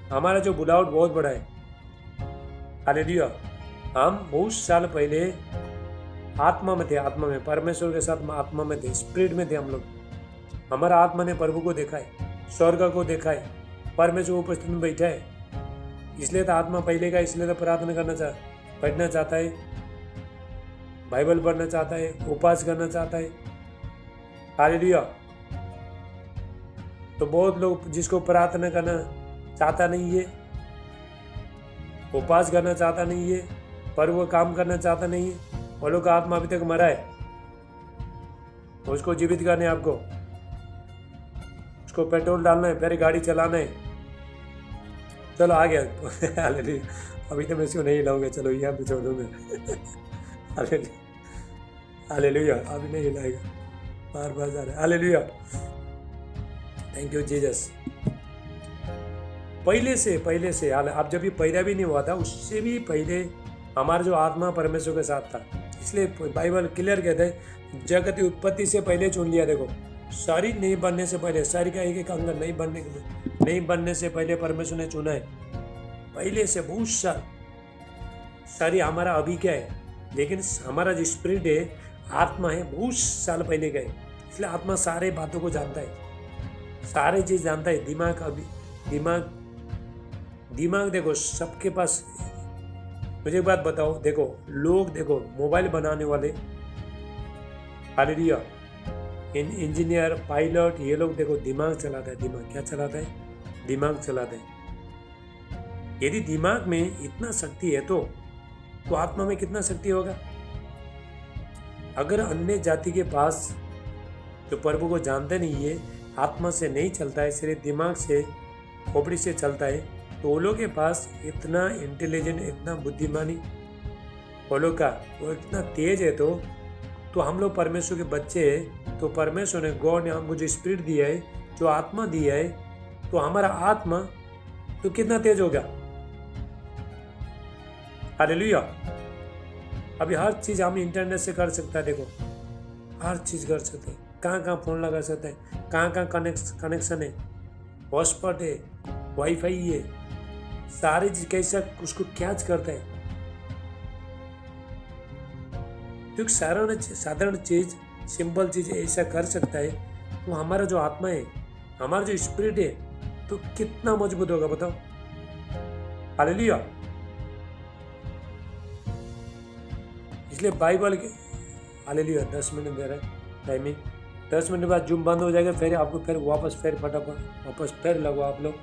हमारा जो बुलावट बहुत बड़ा है। हालेलुया। हम बहुत साल पहले आत्मा में थे, आत्मा में, परमेश्वर के साथ आत्मा में थे, स्पिरिट में थे हम लोग। हमारा आत्मा ने प्रभु को देखा है, स्वर्ग को देखा है, परमेश्वर उपस्थिति में बैठा है। इसलिए तो आत्मा पहले का, इसलिए तो प्रार्थना पढ़ना चाहता है, बाइबल पढ़ना चाहता है, उपवास करना चाहता है। हालेलुया। तो बहुत लोग जिसको प्रार्थना करना चाहता नहीं है, उपवास करना चाहता नहीं है, पर वो काम करना चाहता नहीं है, वो लोग का आत्मा अभी तक मरा है। उसको जीवित करना है आपको, उसको पेट्रोल डालना है, फिर गाड़ी चलाना है। चलो आ गया। हालेलुया। अभी तो मैं इसको नहीं हिलाऊंगा, चलो यहाँ पे छोड़ दूंगा। हालेलुया, अभी नहीं हिलाएगा, बार बार जा रहा है। Hallelujah, thank you Jesus. पहले से आप जब भी पैदा भी नहीं हुआ था, उससे भी पहले हमारा जो आत्मा परमेश्वर के साथ था। इसलिए बाइबल क्लियर कहता है, जगत की उत्पत्ति से पहले चुन लिया। देखो, शरीर नहीं बनने से पहले, शरीर का एक एक अंग नहीं बनने से पहले परमेश्वर ने चुना है। पहले से बहुत साल। शरीर हमारा अभी क्या है, लेकिन हमारा जो स्पिरिट है, आत्मा है, बहुत साल पहले का है। इसलिए आत्मा सारे बातों को जानता है, सारे चीज जानता है। दिमाग देखो सबके पास। मुझे एक बात बताओ, देखो लोग, देखो मोबाइल बनाने वाले, हालेलुया, इंजीनियर, पायलट, ये लोग देखो दिमाग चलाता है। दिमाग क्या चलाता है? दिमाग चलाता है। यदि दिमाग में इतना शक्ति है तो आत्मा में कितना शक्ति होगा? अगर अन्य जाति के पास जो प्रभु को जानते नहीं है, आत्मा से नहीं चलता है, सिर्फ दिमाग से, खोपड़ी से चलता है, तो वो लोग के पास इतना इंटेलिजेंट, इतना बुद्धिमानी वो लोग का, वो इतना तेज है। तो हम लोग परमेश्वर के बच्चे हैं, तो परमेश्वर ने, गॉड ने हमको जो स्पिरिट दिया है, जो आत्मा दिया है, तो हमारा आत्मा तो कितना तेज होगा। हालेलुया। अभी हर चीज हम इंटरनेट से कर सकता है। देखो हर चीज कर सकते हैं, कहाँ कहाँ फोन लगा सकते हैं, कहाँ कहाँ कनेक्शन है, हॉटस्पॉट है, वाईफाई है, सारी चीज कैसा उसको कैच करता है। तो एक साधारण चीज, सिंपल चीज ऐसा कर सकता है, तो हमारा जो आत्मा है, हमारा जो स्पिरिट है, तो कितना मजबूत होगा बताओ। हालेलुया। इसलिए बाइबल के, हालेलुया। 10 मिनट दे रहा है टाइमिंग। 10 मिनट बाद जूम बंद हो जाएगा, फिर आपको फिर वापस फिर फटाफट वापस फिर लगो आप लोग।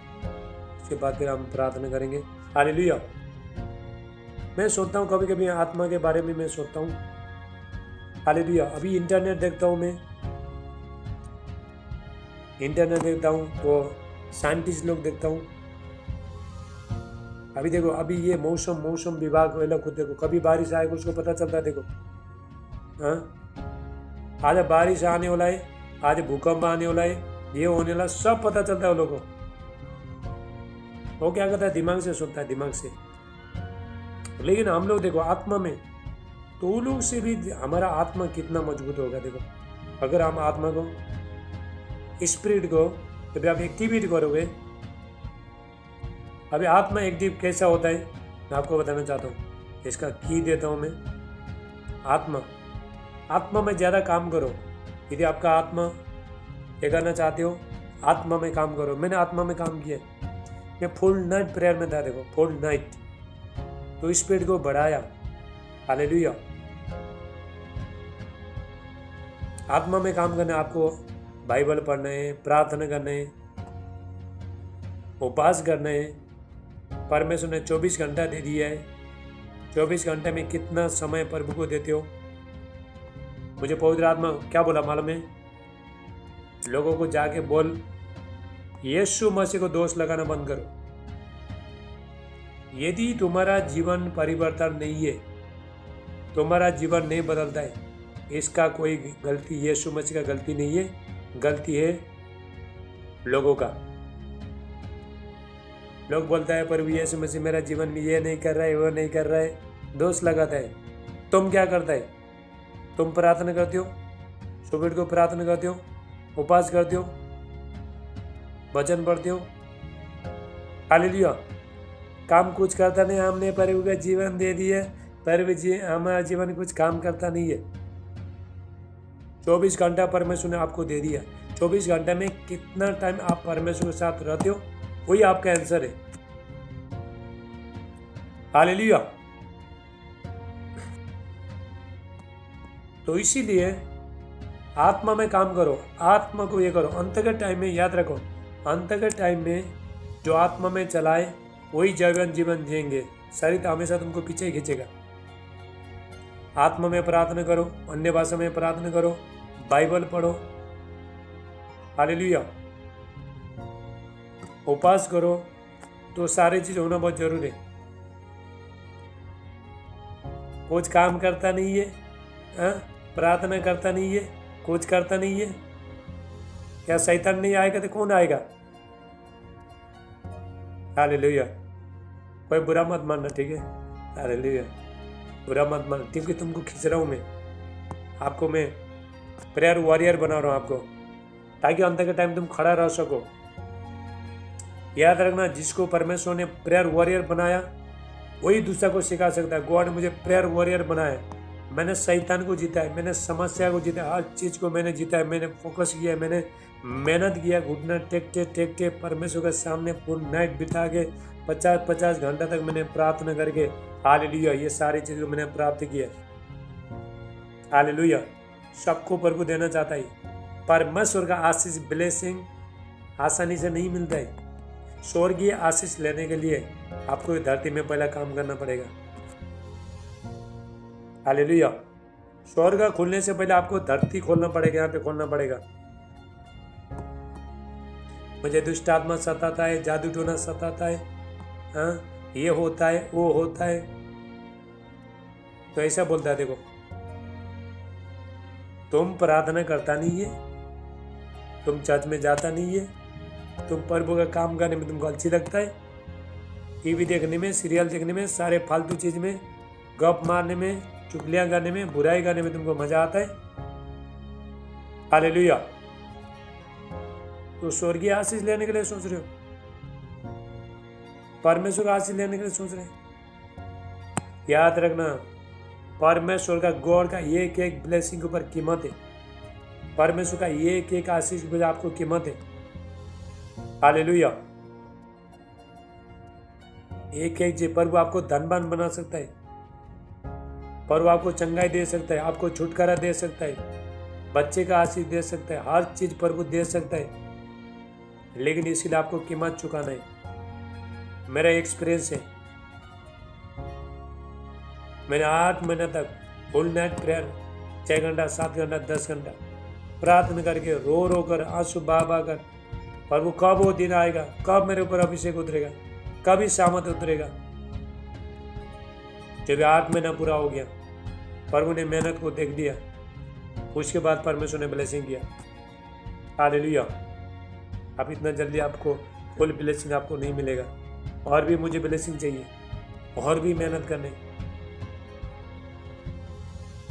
उसके बाद फिर हम प्रार्थना करेंगे। हालेलुया। मैं सोचता हूँ कभी कभी आत्मा के बारे में मैं सोचता हूँ। हालेलुया। अभी इंटरनेट देखता हूँ, मैं इंटरनेट देखता हूँ तो साइंटिस्ट लोग देखता हूँ। अभी देखो, अभी ये मौसम विभाग वाला खुद देखो, कभी बारिश आएगा उसको पता चलता है। देखो हाँ, आज बारिश आने वाला है, आज भूकंप आने वाला है, ये होने वाला, सब पता चलता है उन लोगों को। वो क्या करता है, दिमाग से सोचता है, दिमाग से। लेकिन हम लोग देखो आत्मा में, तो उन लोग से भी हमारा आत्मा कितना मजबूत होगा। देखो अगर हम आत्मा को, स्पिरिट को जब आप एक्टिवेट करोगे, अभी आत्मा एक्टिव कैसा होता है मैं आपको बताना चाहता हूँ। इसका की देता हूँ मैं। आत्मा में ज़्यादा काम करो। यदि आपका आत्मा ये करना चाहते हो, आत्मा में काम करो। मैंने आत्मा में काम किया, मैं फुल नाइट प्रेयर में था। देखो फुल नाइट, तो स्पीड को बढ़ाया। हालेलुया। आत्मा में काम करना, आपको बाइबल पढ़ना है, प्रार्थना करना है, उपवास करना है। परमेश्वर ने 24 घंटा दे दिया है। 24 घंटे में कितना समय प्रभु को देते हो? मुझे पवित्र आत्मा क्या बोला मालूम है? लोगों को जाके बोल, यीशु मसीह को दोष लगाना बंद करो। यदि तुम्हारा जीवन परिवर्तन नहीं है, तुम्हारा जीवन नहीं बदलता है, इसका कोई गलती यीशु मसीह का गलती नहीं है, गलती है लोगों का। लोग बोलता है प्रभु यीशु मसीह मेरा जीवन में ये नहीं कर रहा है, वो नहीं कर रहा है, दोष लगाता है। तुम क्या करता है? तुम प्रार्थना करते हो, सुबह को प्रार्थना करते हो, उपवास करते हो, वचन पढ़ते हो। हालेलुया। काम कुछ करता नहीं, हमने प्रभु का जीवन दे दिया, प्रभु जी हमारा जीवन कुछ काम करता नहीं है। 24 घंटा परमेश्वर ने आपको दे दिया। 24 घंटे में कितना टाइम आप परमेश्वर के साथ रहते हो, वही आपका आंसर है। हालेलुया। तो इसीलिए आत्मा में काम करो, आत्मा को ये करो। अंत के टाइम में याद रखो, अंत के टाइम में जो आत्मा में चलाए वही जीवन जिएंगे। शरीर तो हमेशा तुमको पीछे ही खींचेगा। आत्मा में प्रार्थना करो, अन्य भाषा में प्रार्थना करो, बाइबल पढ़ो। हालेलुया। उपवास करो। तो सारी चीज होना बहुत जरूरी है। कुछ काम करता नहीं है, प्रार्थना करता नहीं है, कुछ करता नहीं है, क्या शैतान नहीं आएगा तो कौन आएगा? हालेलुया। कोई बुरा मत मानना, ठीक है? हालेलुया। बुरा मत मानना, क्योंकि तुमको खींच रहा हूँ मैं, आपको मैं प्रेयर वॉरियर बना रहा हूँ आपको, ताकि अंत के टाइम तुम खड़ा रह सको। याद रखना, जिसको परमेश्वर ने प्रेयर वॉरियर बनाया वही दूसरा को सिखा सकता है। गॉड ने मुझे प्रेयर वॉरियर बनाया। मैंने शैतान को जीता है, मैंने समस्या को जीता है, हर चीज़ को मैंने जीता है। मैंने फोकस किया है, मैंने मेहनत किया, घुटना टेकते परमेश्वर के सामने पूरी नाइट बिता के 50 घंटा तक मैंने प्रार्थना करके, हालेलुया, ये सारी चीज़ को मैंने प्राप्त किया। हालेलुया। सबको प्रभु देना चाहता है। परमेश्वर का आशीष, ब्लेसिंग आसानी से नहीं मिलता है। स्वर्गीय आशीष लेने के लिए आपको धरती में पहला काम करना पड़ेगा। हालेलुया। स्वर्ग खुलने से पहले आपको धरती खोलना पड़ेगा, यहाँ पे खोलना पड़ेगा। मुझे दुष्ट आत्मा सताता है, जादू टोना सताता है, हाँ ये होता है, वो होता है, तो ऐसा बोलता है। देखो, तुम प्रार्थना करता नहीं है, तुम चर्च में जाता नहीं है, तुम प्रभु का काम करने में तुमको अच्छी लगता है, टीवी देखने में, सीरियल देखने में, सारे फालतू चीज में, गप मारने में, चुगलियां करने में, बुराई करने में तुमको मजा आता है। हालेलुया। तो स्वर्गीय आशीष लेने के लिए सोच रहे हो, परमेश्वर का आशीष लेने के लिए सोच रहे हैं। याद रखना, परमेश्वर का, गॉड का एक एक ब्लेसिंग के ऊपर कीमत है। परमेश्वर का एक एक आशीष के ऊपर आपको कीमत है। हालेलुया। एक एक जी प्रभु आपको धनवान बना सकता है। प्रभु आपको चंगाई दे सकता है, आपको छुटकारा दे सकता है, बच्चे का आशीष दे सकता है, हर चीज प्रभु दे सकता है। लेकिन इसीलिए आपको कीमत चुकाना है। मेरा एक्सपीरियंस है, मैंने 8 महीने तक फुल नाइट प्रेयर 6 घंटा 7 घंटा 10 घंटा प्रार्थना करके रो रो कर आंसू बहा बहा कर, प्रभु कब वो दिन आएगा, कब मेरे ऊपर अभिषेक उतरेगा, कब ही सामत उतरेगा। जब 8 महीना पूरा हो गया, प्रभु ने मेहनत को देख दिया, उसके बाद परमेश्वर ने ब्लेसिंग किया। हालेलुया। अब इतना जल्दी आपको फुल ब्लेसिंग आपको नहीं मिलेगा, और भी मुझे ब्लेसिंग चाहिए, और भी मेहनत करने।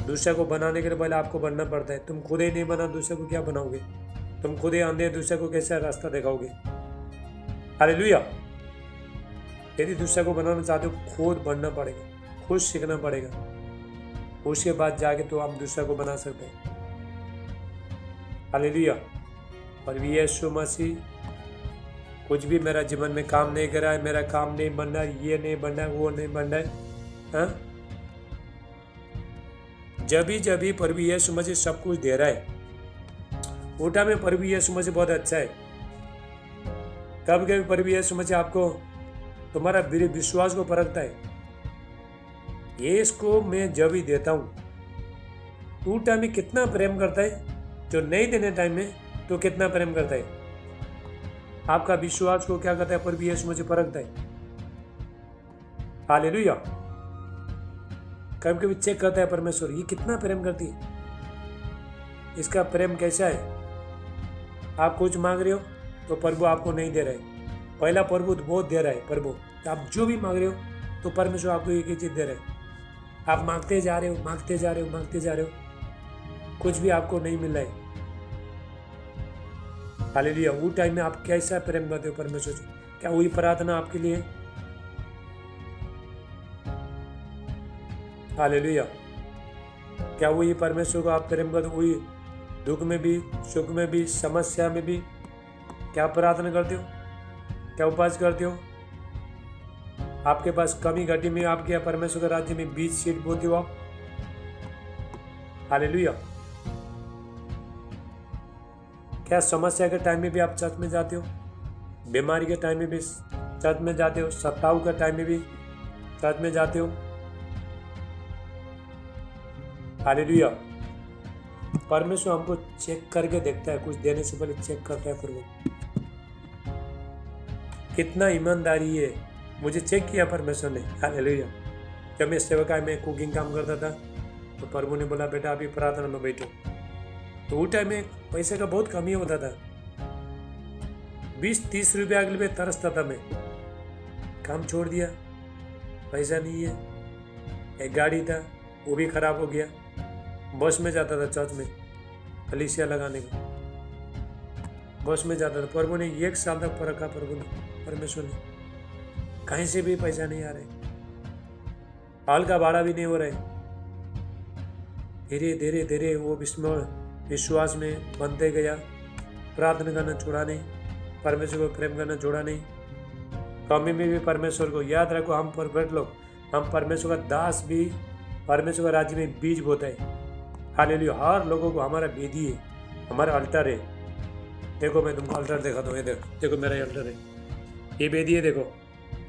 दूसरे को बनाने के लिए पहले आपको बनना पड़ता है। तुम खुद ही नहीं बना, दूसरे को क्या बनाओगे? तुम खुद ही अंधे, दूसरे को कैसा रास्ता दिखाओगे? हालेलुया। यदि दूसरे को बनाना चाहते हो, खुद बनना पड़ेगा, खुद सीखना पड़ेगा, उसके बाद जाके तो आप दूसरे को बना सकते हैं। हालेलुया। और यीशु मसीह, कुछ भी मेरा जीवन में काम नहीं कर रहा है, मेरा काम नहीं बन रहा है, ये नहीं बन रहा है, वो नहीं बन रहा है, हाँ? जब भी प्रभु यीशु मसीह सब कुछ दे रहा है, उठा में प्रभु यीशु मसीह बहुत अच्छा है। कभी कभी प्रभु यीशु मसीह आपको तुम्हारा विश्वास को परखता है। ये इसको मैं जब ही देता हूँ, उठा में कितना प्रेम करता है, जो नहीं देने टाइम में तो कितना प्रेम करता है। आपका विश्वास को क्या करता है? प्रभु यीशु मसीह परखता है। हालेलुया। कभी कभी चेक करता है परमेश्वर, ये कितना प्रेम करती है, इसका प्रेम कैसा है। आप कुछ मांग रहे हो तो प्रभु आपको नहीं दे रहे, पहला प्रभु बहुत दे रहा है। प्रभु आप जो भी मांग रहे हो तो परमेश्वर आपको एक ही चीज दे रहे हैं। आप मांगते जा रहे हो, मांगते जा रहे हो, मांगते जा रहे हो, कुछ भी आपको नहीं मिल रहा है। हालेलुया। वो टाइम में आप कैसा प्रेम करते हो परमेश्वर से? क्या वही प्रार्थना आपके लिए? हालेलुया। क्या वही परमेश्वर को आप प्रेम करते हो? वही दुख में भी, सुख में भी, समस्या में भी क्या प्रार्थना करते हो? क्या उपवास करते हो? आपके पास कमी घटी में आप क्या परमेश्वर के राज्य में बीज सीड बोते हो आप? हालेलुया। क्या समस्या के टाइम में भी आप चर्च में जाते हो? बीमारी के टाइम में भी चर्च में जाते हो? सताव के टाइम में भी चर्च में जाते हो? हालेलुया। परमेश्वर हमको चेक करके देखता है, कुछ देने से पहले चेक करता है। प्रभु कितना ईमानदारी है, मुझे चेक किया परमेश्वर ने। हालेलुया। जब मैं सेवकाई में कुकिंग काम करता था तो प्रभु ने बोला, बेटा अभी प्रार्थना में बैठो। तो उस टाइम में पैसे का बहुत कमी होता था, 20-30 रुपया के लिए तरसता था मैं। काम छोड़ दिया, पैसा नहीं है। एक गाड़ी था, वो भी खराब हो गया। बस में जाता था चर्च में कलीसिया लगाने का, बस में जाता था। प्रभु ने 1 साल तक परखा, प्रभु ने, परमेश्वर ने, कहीं से भी पैसा नहीं आ रहे, हाल का भाड़ा भी नहीं हो रहा है। धीरे धीरे धीरे वो विश्वास में बनते गया, प्रार्थना करना छोड़ा नहीं, परमेश्वर को प्रेम करना छोड़ा नहीं। कमी में भी परमेश्वर को याद रखो। हम परफेक्ट लोग, हम परमेश्वर का दास भी परमेश्वर का राज्य में बीज बोता है। हालेलुया। हर लोगों को हमारा वेदी है, हमारा अल्टर है। देखो मैं तुमको अल्टर दिखाता हूँ, ये देखो मेरा अल्टर है, ये वेदी है। देखो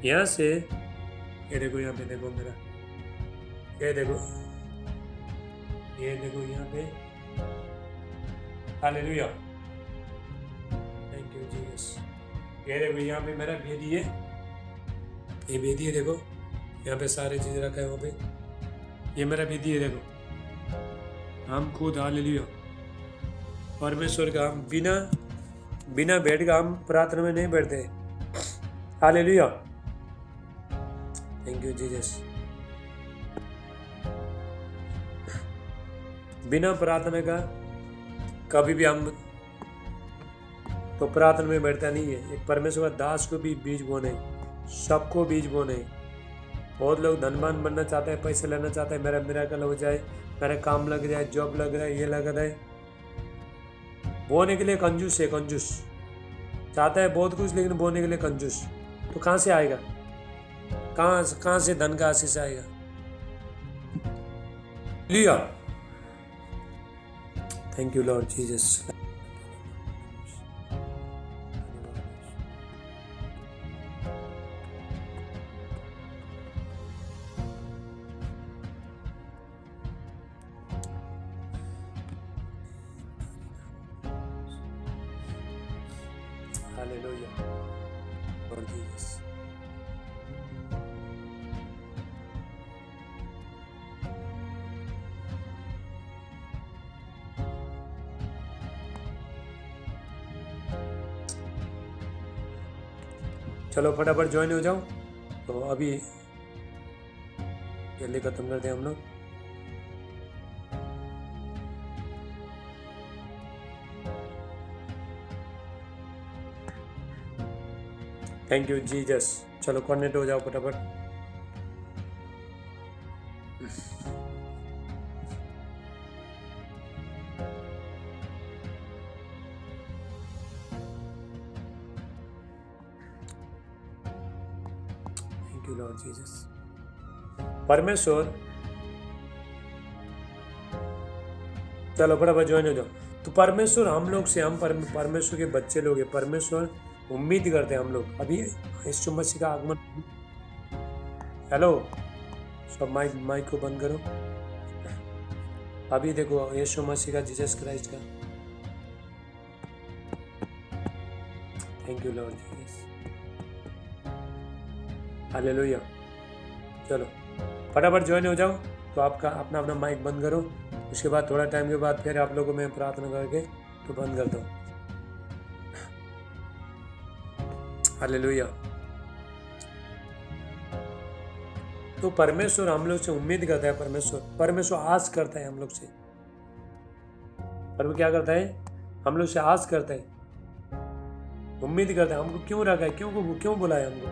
यहाँ से, ये देखो यहाँ पे, देखो मेरा, ये देखो, ये देखो यहाँ पे। हालेलुया। Thank you Jesus. ये देखो यहाँ पे मेरा वेदी है, ये वेदी है। देखो यहाँ पे सारे चीज़ रखा है, वहाँ पे ये मेरा वेदी है। देखो हम खुद, हालेलुया, परमेश्वर का, हम बिना बैठ का हम प्रार्थना में नहीं बैठते। हालेलुया। Thank you Jesus. बिना प्रार्थना का कभी भी हम तो प्रार्थना में बैठता नहीं है। एक परमेश्वर का दास को भी बीज बोने, सबको बीज बोने। बहुत लोग धनवान बनना चाहते हैं, पैसे लेना चाहते हैं, मेरा मिराकल हो जाए, मेरा काम लग जाए, जॉब लग रहा है, ये लग रहा है। बोने के लिए कंजूस है, कंजूस चाहता है बहुत कुछ, लेकिन बोने के लिए कंजूस। तो कहाँ से आएगा? कहाँ से धन का आशीष आएगा? लिया। Thank you Lord Jesus. Hallelujah Lord Jesus. चलो फटाफट ज्वाइन हो जाओ। तो अभी जल्दी खत्म करते हैं हम लोग। Thank you Jesus. चलो कनेक्ट हो जाओ फटाफट। Thank you Lord Jesus. परमेश्वर, चलो फटाफट ज्वाइन हो जाओ। तो परमेश्वर हम लोग से, हम परमेश्वर के बच्चे लोग हैं। परमेश्वर उम्मीद करते हैं हम लोग अभी यीशु मसीह का आगमन। हेलो, सब माइक को बंद करो। अभी देखो यीशु मसीह का, जीसस क्राइस्ट का। Thank you Lord Jesus. Hallelujah. चलो फटाफट ज्वाइन हो जाओ। तो आपका अपना अपना माइक बंद करो। उसके बाद थोड़ा टाइम के बाद फिर आप लोगों को मैं प्रार्थना करके तो बंद कर दो। हालेलुया। तो परमेश्वर हम लोग से उम्मीद करता है। परमेश्वर आस करता है हम लोग से। प्रभु क्या करता है? हम लोग से आस करता है, उम्मीद करता है। हमको क्यों रखा है? क्यों बुलाया हमको?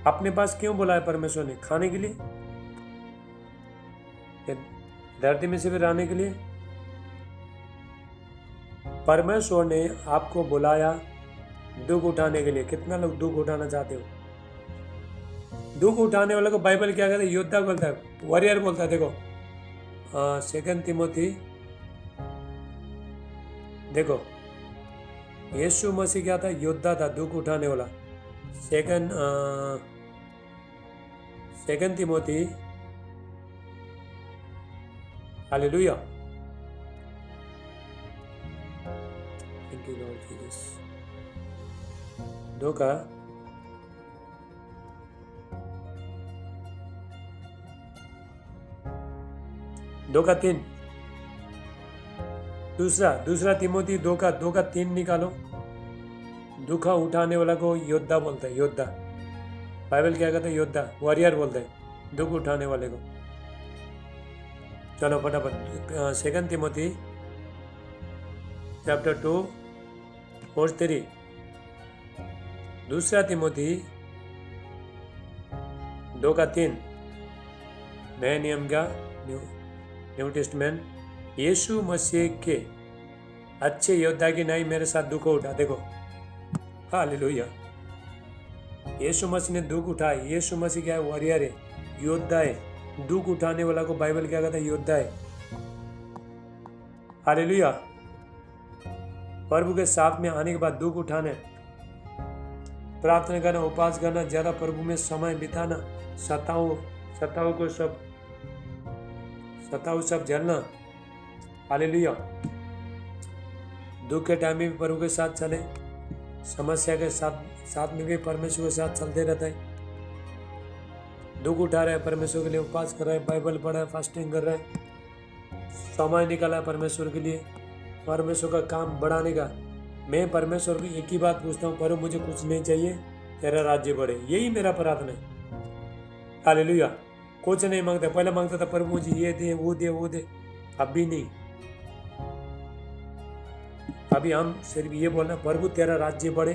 अपने पास क्यों बुलाया परमेश्वर ने? खाने के लिए, धरती में से भी रहने के लिए? परमेश्वर ने आपको बुलाया दुख उठाने के लिए। कितना लोग दुख उठाना चाहते हो? दुख उठाने वाले को बाइबल क्या कहता है? योद्धा बोलता है, वॉरियर बोलता है। देखो 2 तिमोथी, देखो यीशु मसीह क्या था? योद्धा था, दुख उठाने वाला। 2 Timothy, hallelujah. Thank you Lord Jesus. 2:3। दूसरा तिमोथी 2:3 निकालो। दुखा उठाने वाला को योद्धा बोलता है। योद्धा, बाइबल क्या कहता है? योद्धा, वॉरियर बोलता है दुख उठाने वाले को। चलो फटाफट 2 तिमोथी चैप्टर 2 वर्स 3। दूसरा तिमोथी 2:3 नए नियम का, न्यू टेस्टमेंट। यीशु मसीह के अच्छे योद्धा की नहीं मेरे साथ दुख उठा। देखो हालेलुया। यीशु मसीह ने दुख उठाया। यीशु मसीह क्या है? वॉरियर है, योद्धा है। दुख उठाने वाला को बाइबल क्या कहता है? योद्धा है। हालेलुया। प्रभु के साथ में आने के बाद दुख उठाने, प्रार्थना करना, उपवास करना, ज्यादा प्रभु में समय बिताना, सताओ को सब झेलना। हालेलुया। दुख के टाइम में भी प्रभु के साथ चले, समस्या के साथ में भी परमेश्वर के साथ चलते रहता है। दुख उठा रहा है, परमेश्वर के लिए उपवास कर रहा है, बाइबल पढ़ा है, फास्टिंग कर रहा है, समय निकाला है परमेश्वर के लिए, परमेश्वर का काम बढ़ाने का। मैं परमेश्वर को एक ही बात पूछता हूँ, प्रभु मुझे कुछ नहीं चाहिए, तेरा राज्य बढ़े। यही मेरा प्रार्थना है। हालेलुया। कुछ नहीं मांगता। पहले मांगता था प्रभु मुझे ये दे, वो दे। अभी नहीं। अभी हम सिर्फ ये बोलना, प्रभु तेरा राज्य बढ़े,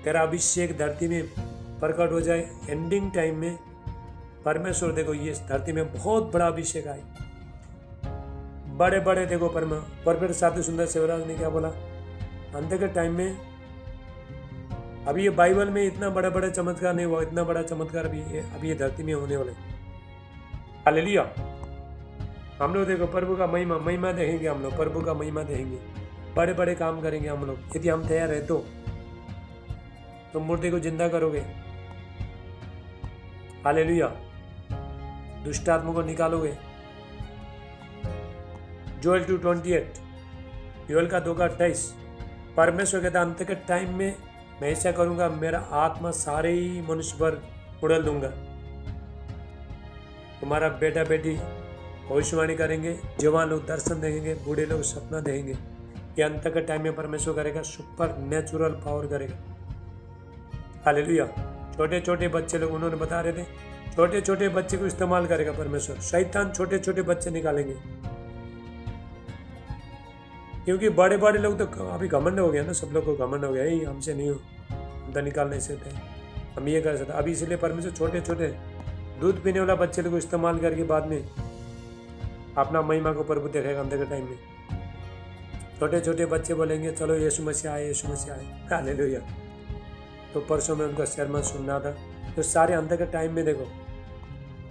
तेरा अभिषेक धरती में प्रकट हो जाए। एंडिंग टाइम में परमेश्वर, देखो ये धरती में बहुत बड़ा अभिषेक आए, बड़े देखो परमेश्वर। साधु सुंदर सेवराज ने क्या बोला? अंत के टाइम में, अभी ये बाइबल में इतना बड़ा चमत्कार नहीं हुआ, इतना बड़ा चमत्कार अभी ये धरती में होने वाले। हालेलुया। हम लोग देखो प्रभु का महिमा महिमा देखेंगे, हम लोग प्रभु का महिमा देखेंगे, बड़े बड़े काम करेंगे हम लोग। यदि हम तैयार है तो मूर्ति को जिंदा करोगे, हालेलुया, दुष्ट आत्मा को निकालोगे। जोएल 2:28, योएल का 2:28, परमेश्वर कहता अंत के टाइम में मैं ऐसा करूंगा, मेरा आत्मा सारे ही मनुष्य पर उड़ल दूंगा। तुम्हारा बेटा बेटी भविष्यवाणी करेंगे, जवान लोग दर्शन देखेंगे, बूढ़े लोग सपना देखेंगे। ये अंत के टाइम में परमेश्वर करेगा, सुपर नेचुरल पावर करेगा, हालेलुया। छोटे छोटे बच्चे लोग, उन्होंने बता रहे थे, छोटे छोटे बच्चे को इस्तेमाल करेगा परमेश्वर। शैतान छोटे छोटे बच्चे निकालेंगे, क्योंकि बड़े बड़े लोग तो अभी घमंड हो गया ना, सब लोग को घमंड हो गया, यही हमसे नहीं हो, हम तो निकाल नहीं सकते, हम ये कर सकते। अभी इसलिए परमेश्वर छोटे छोटे दूध पीने वाला बच्चे लोग को इस्तेमाल करके बाद में अपना महिमा को प्रभु देखेगा अंत के टाइम में। छोटे छोटे बच्चे बोलेंगे चलो यीशु मसीह आए, यीशु मसीह आए, हालेलुया। तो परसों में उनका sermon सुनना था। तो सारे अंत के टाइम में देखो,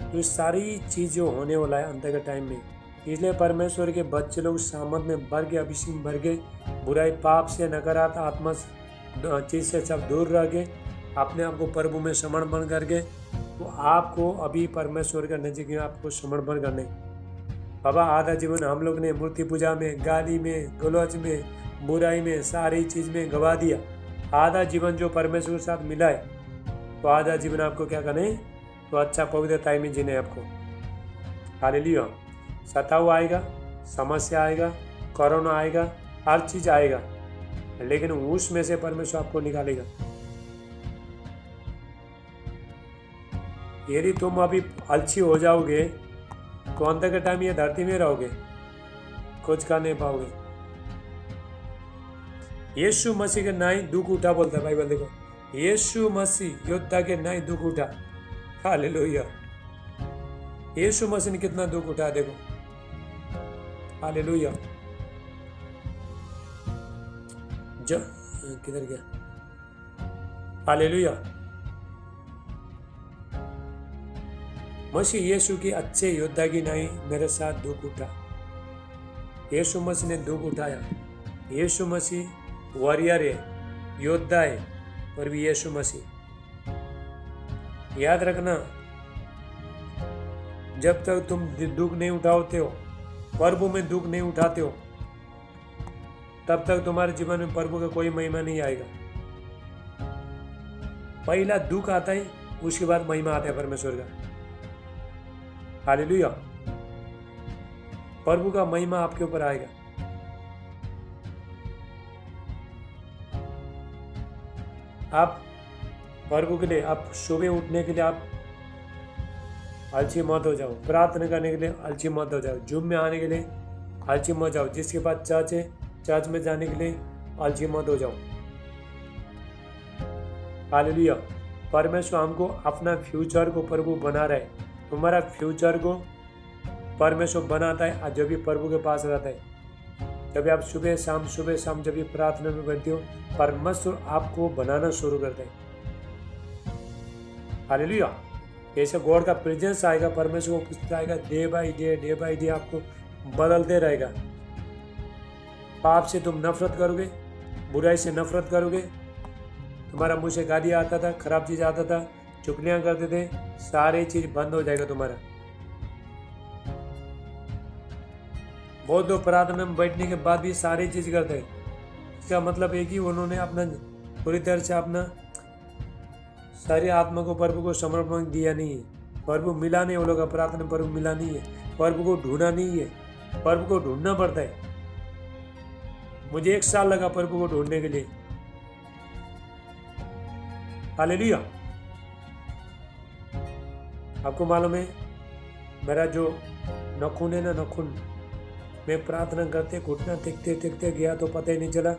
तो सारी चीज जो होने वाला है अंत के टाइम में, इसलिए परमेश्वर के बच्चे लोग सामर्थ में भर के, अभिषेक में भर के, बुराई पाप से, नकारात्मक आत्मा चीज से सब दूर रह के, अपने आप को प्रभु में समर्पण करके, तो आपको अभी परमेश्वर के नजीक में आपको समर्पण करने। बाबा आधा जीवन हम लोग ने मूर्ति पूजा में, गाली में, गलौज में, बुराई में, सारी चीज में गवा दिया। आधा जीवन जो परमेश्वर के साथ मिला है, तो आधा जीवन आपको क्या करना है, तो अच्छा पवित्रता में जीने आपको, हालेलुया। सताव आएगा, समस्या आएगा, कोरोना आएगा, हर चीज आएगा, लेकिन उसमें से परमेश्वर आपको निकालेगा। यदि तुम अभी आलसी हो जाओगे तो अंत के टाइम ये धरती में रहोगे, कुछ कर नहीं पाओगे। यीशु मसीह के नाई दुख उठा बोलता है बाइबल, देखो यीशु मसीह योद्धा के नाई दुख उठा, हालेलुया। यीशु मसीह ने कितना दुख उठाया देखो, हालेलुया। किधर गया, हालेलुया। मसीह यीशु की अच्छे योद्धा की नाई मेरे साथ दुख उठा। यीशु मसीह ने दुख उठाया। यीशु मसीह वॉरियर है, योद्धा है, पर भी यीशु मसीह, याद रखना, जब तक तुम दुख नहीं उठाते हो, प्रभु में दुख नहीं उठाते हो, तब तक तुम्हारे जीवन में प्रभु का कोई महिमा नहीं आएगा। पहला दुख आता है, उसके बाद महिमा आता है परमेश्वर का, हालेलुया। प्रभु का महिमा आपके ऊपर आएगा। आप प्रभु के लिए, आप सुबह उठने के लिए आप आलसी मत हो जाओ, प्रार्थना करने के लिए आलसी मत हो जाओ, जुम में आने के लिए आलसी मत जाओ, जिसके पास चर्च है चर्च में जाने के लिए आलसी मत हो जाओ, हालेलुया। परमेश्वर हमको अपना फ्यूचर को प्रभु बना रहा है। तुम्हारा फ्यूचर को परमेश्वर बनाता है जब भी प्रभु के पास रहता है। जब आप सुबह शाम जब भी प्रार्थना में बैठते हो, परमेश्वर आपको बनाना शुरू करता है, हालेलुया। जैसे गॉड का प्रेजेंस आएगा, परमेश्वर को पूछता आएगा, डे बाय डे आपको बदलते रहेगा। पाप से तुम नफरत करोगे, बुराई से नफरत करोगे, तुम्हारा मुंह से गाली आता था, खराब चीज आता था, चुगलियां करते थे, सारी चीज बंद हो जाएगा तुम्हारा। बहुत लोग प्रार्थना में बैठने के बाद भी सारी चीज करते हैं। इसका मतलब है कि उन्होंने अपना पूरी तरह से अपना सारी आत्मा को प्रभु को समर्पण दिया नहीं है। प्रभु मिला नहीं, वो लोग प्रार्थना में प्रभु मिला नहीं है, प्रभु को ढूंढा नहीं है। प्रभु को ढूंढना पड़ता है। मुझे 1 साल लगा प्रभु को ढूंढने के लिए, हालेलुया। आपको मालूम है, मेरा जो नखून है ना, नखून, मैं प्रार्थना करते घुटना टेकते गया तो पता ही नहीं चला।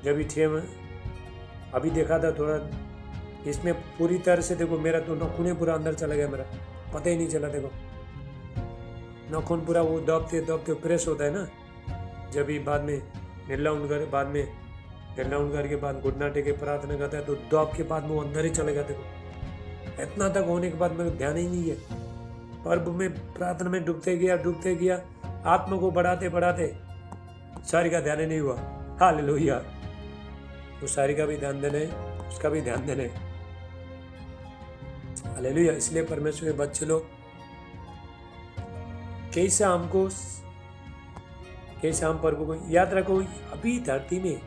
जब अभी देखा था थोड़ा, इसमें पूरी तरह से देखो मेरा तो नखून पूरा अंदर चला गया, मेरा पता ही नहीं चला। देखो नखून पूरा वो दबते प्रेस होता है ना, जब भी बाद में नीलाउन करके बाद घुटना टेके प्रार्थना करता है, तो दब के बाद में वो अंदर ही चले गया। देखो इतना तक होने के बाद मेरे ध्यान ही नहीं है, प्रभु में प्रार्थना में डूबते गया, आत्मा को बढ़ाते बढ़ाते सारी का ध्यान ही नहीं हुआ। हालेलुया। तो सारी का भी ध्यान देने, उसका भी ध्यान देने। हालेलुया। इसलिए परमेश्वर के बच्चे लोग कैसे हम प्रभु को याद रखो। अभी धरती में